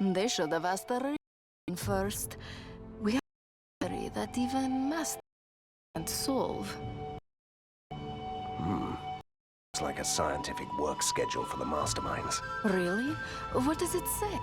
Speaker 3: They should have asked the reason first. We have a theory that even master can't solve.
Speaker 5: It's like a scientific work schedule for the masterminds.
Speaker 3: Really? What does it say?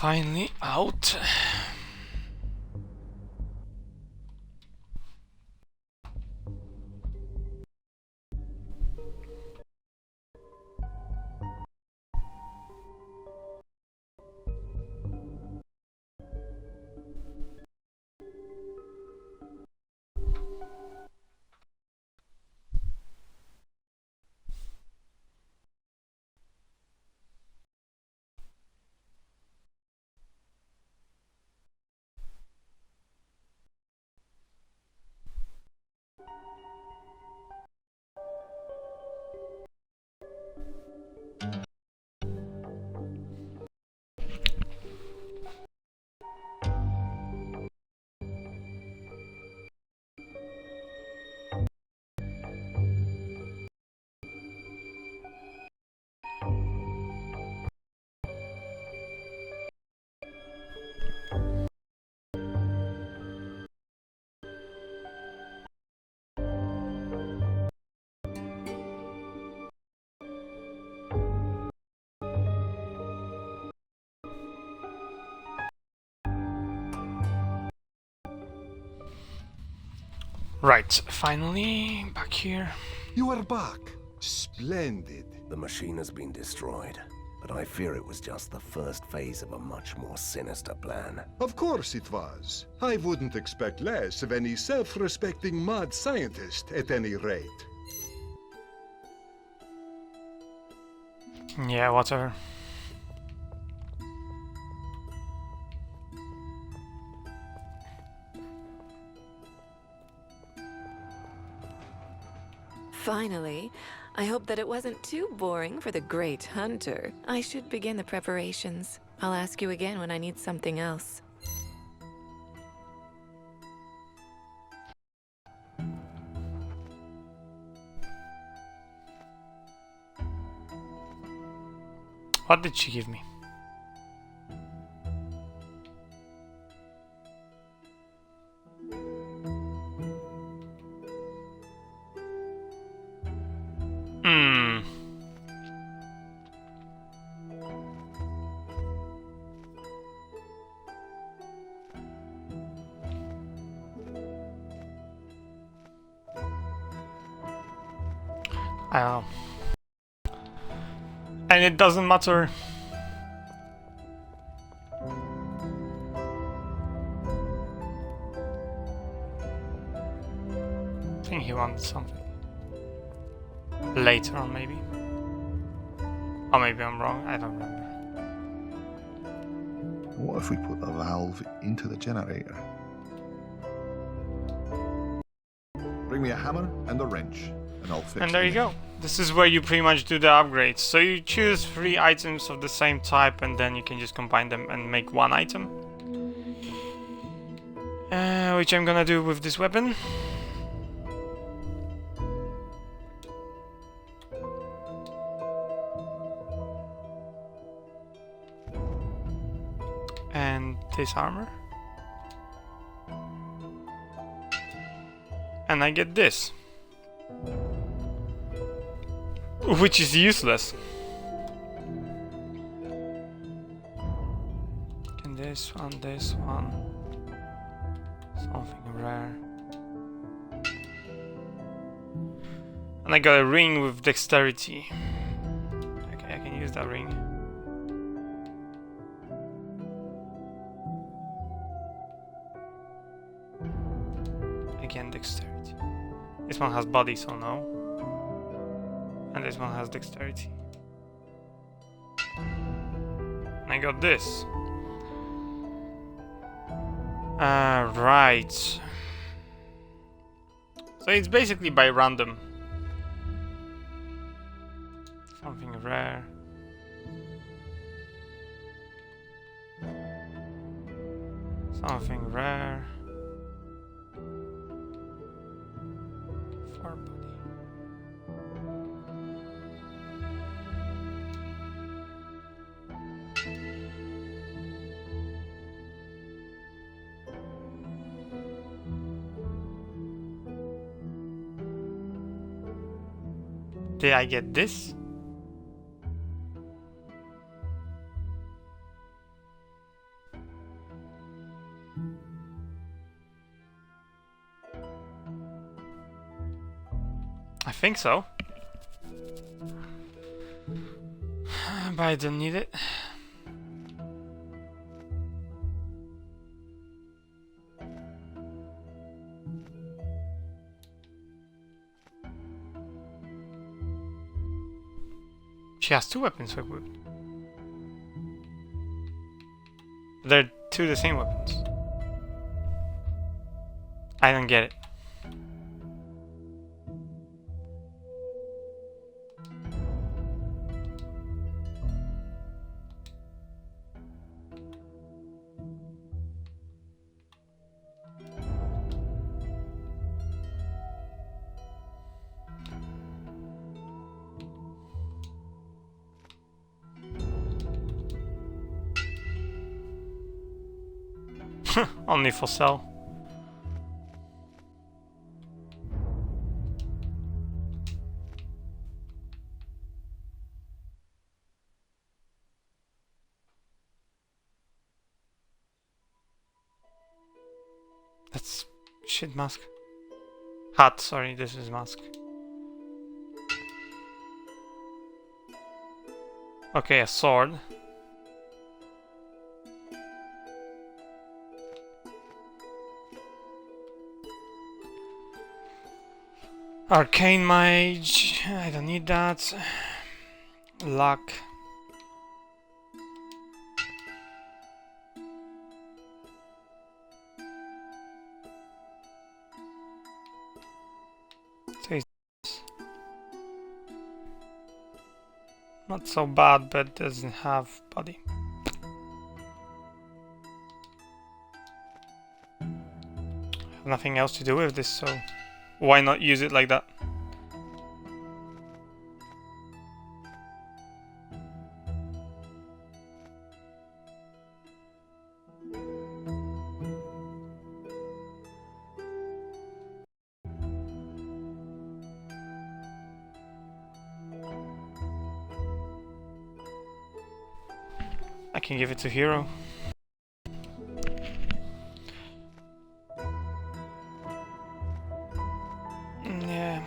Speaker 1: Finally out. Right, finally, back here.
Speaker 8: You are back. Splendid.
Speaker 5: The machine has been destroyed, but I fear it was just the first phase of a much more sinister plan.
Speaker 8: Of course it was. I wouldn't expect less of any self-respecting mad scientist, at any rate.
Speaker 1: Yeah, whatever.
Speaker 4: Finally, I hope that it wasn't too boring for the great hunter. I should begin the preparations. I'll ask you again when I need something else.
Speaker 1: What did she give me? I don't know. And it doesn't matter. I think he wanted something. Later on, maybe. Or maybe I'm wrong, I don't remember.
Speaker 6: What if we put the valve into the generator? Bring me a hammer and a wrench, and I'll fix it.
Speaker 1: And there you go. This is where you pretty much do the upgrades. So you choose 3 items of the same type and then you can just combine them and make 1 item. Which I'm gonna do with this weapon. And this armor. And I get this. Which is useless. And this one. Something rare. And I got a ring with dexterity. Okay, I can use that ring. Again, dexterity. This one has body, so no. And this one has dexterity. And I got this. Right. So it's basically by random. Something rare. Something rare. For body. Did I get this? I think so. But I don't need it. She has 2 weapons equipped. They're 2 the same weapons. I don't get it. Only for sale. That's shit mask. Hat, sorry, this is mask. Okay, a sword. Arcane Mage, I don't need that. Luck. Taste. Not so bad, but doesn't have body. Have nothing else to do with this, so why not use it like that? I can give it to Hero. Yeah.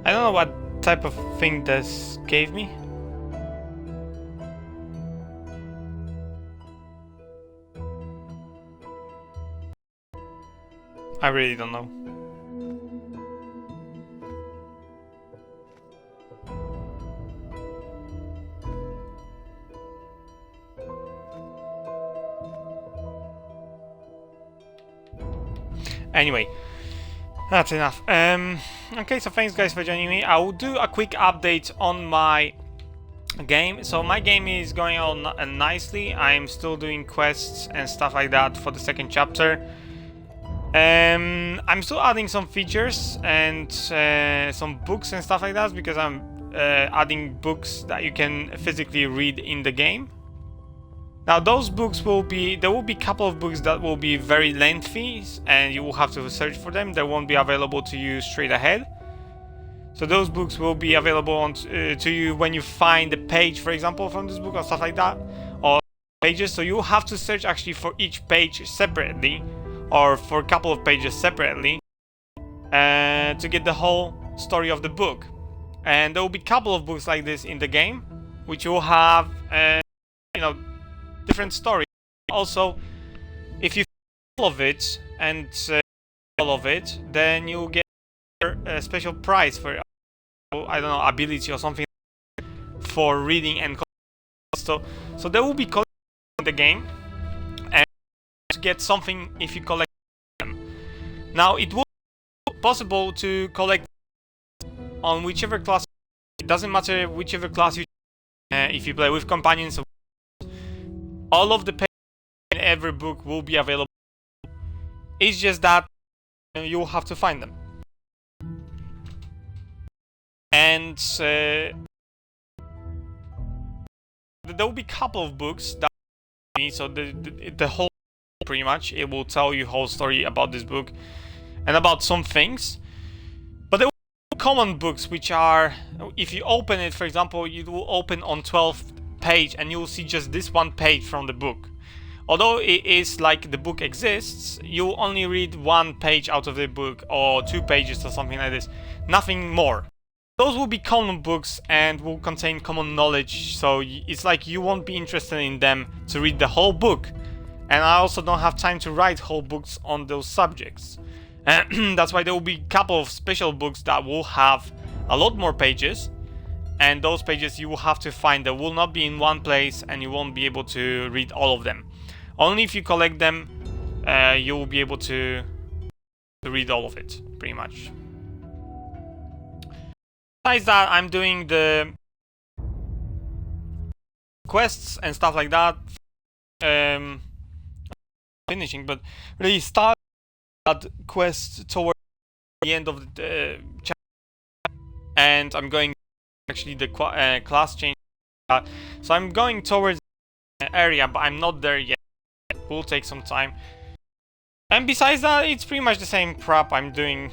Speaker 1: I don't know what type of thing this gave me. I really don't know. Anyway, that's enough. Okay, so thanks guys for joining me. I will do a quick update on my game. So my game is going on nicely. I'm still doing quests and stuff like that for the second chapter. I'm still adding some features and some books and stuff like that because I'm adding books that you can physically read in the game. Now those books will be, there will be a couple of books that will be very lengthy and you will have to search for them. They won't be available to you straight ahead. So those books will be available on to you when you find the page, for example, from this book or stuff like that, or pages. So you have to search actually for each page separately, or for a couple of pages separately, to get the whole story of the book. And there will be a couple of books like this in the game, which will have, you know, different stories. Also, if you all of it and all of it, then you'll get a special prize for, I don't know, ability or something for reading and so there will be collecting in the game and to get something if you collect them. Now it will be possible to collect on whichever class. It doesn't matter whichever class you if you play with companions. All of the pages in every book will be available. It's just that you will have to find them. And there will be a couple of books that, so the whole, pretty much, it will tell you whole story about this book and about some things. But there will be common books which are, if you open it, for example, it will open on 12th page and you will see just this one page from the book. Although it is like the book exists, you only read one page out of the book or 2 pages or something like this, nothing more. Those will be common books and will contain common knowledge, so it's like you won't be interested in them to read the whole book. And I also don't have time to write whole books on those subjects. That's why there will be a couple of special books that will have a lot more pages, and those pages you will have to find. They will not be in one place and you won't be able to read all of them. Only if you collect them, you will be able to read all of it, pretty much. Besides that, I'm doing the quests and stuff like that. Finishing, but really start that quest towards the end of the chapter. And I'm going actually the class change. So I'm going towards area, but I'm not there yet. It will take some time. And besides that, it's pretty much the same crap I'm doing.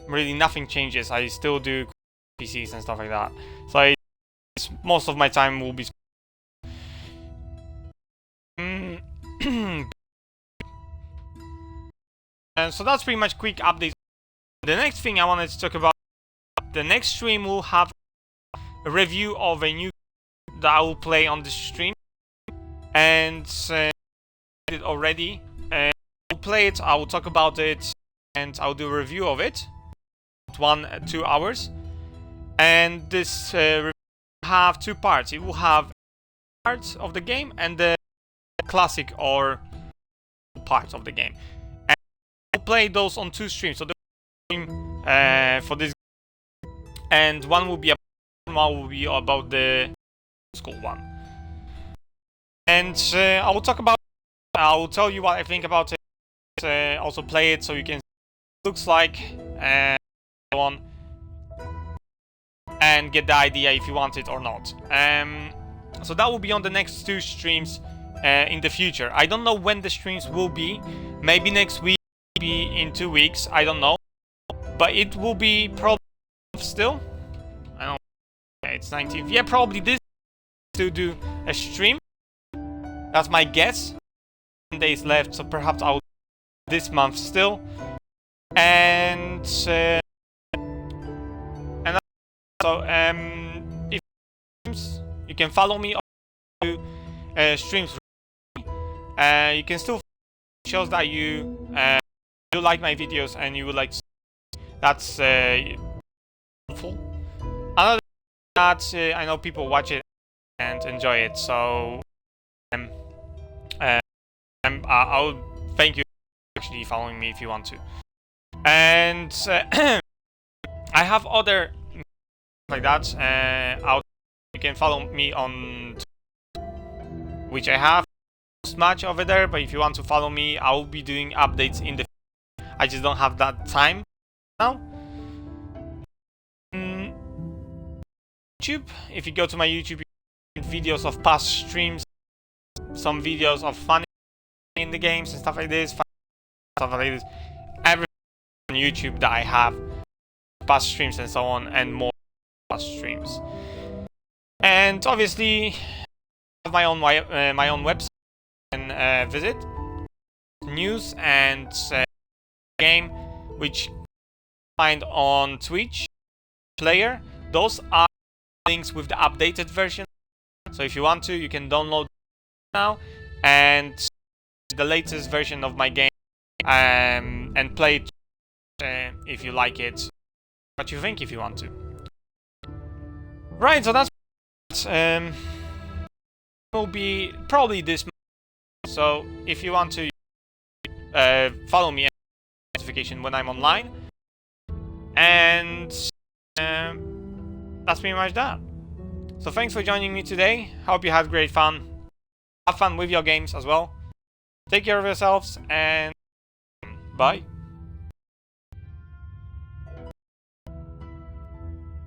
Speaker 1: Really, nothing changes. I still do PCs and stuff like that. So most of my time will be. And so that's pretty much quick updates. The next thing I wanted to talk about, the next stream will have a review of a new that I will play on the stream, and it already. I'll play it. I will talk about it, and I'll do a review of it. 1-2 hours, and this review will have two parts. It will have parts of the game and the classic or part of the game. And I'll play those on 2 streams. So the stream for this, and one will be about the school one. And I will talk about. I will tell you what I think about it. Also play it so you can see what it looks like and so on, and get the idea if you want it or not. So that will be on the next 2 streams in the future. I don't know when the streams will be. Maybe next week, maybe in 2 weeks. I don't know, but it will be probably still. I don't know. It's 19th. Yeah, probably this to do a stream. That's my guess. 10 days left, so perhaps I'll this month still. And so if you can follow me on streams. You can still shows that you like my videos and you would like to see. That's helpful. Other than that, I know people watch it and enjoy it, so I'll thank you for actually following me if you want to. And I have other like that. You can follow me on which I have much over there, but if you want to follow me, I will be doing updates in the future. I just don't have that time now. YouTube, if you go to my YouTube, you can find videos of past streams, some videos of fun in the games and stuff like this, everything on YouTube that I have, past streams and so on, and more past streams. And obviously, I have my own website and visit news and game, which you find on Twitch player. Those are links with the updated version, so if you want to, you can download now and the latest version of my game and play it if you like it, what you think if you want to. Right, so that's will be probably this month. So if you want to follow me and notification when I'm online, and that's pretty much that. So thanks for joining me today. Hope you had great fun. Have fun with your games as well. Take care of yourselves and bye.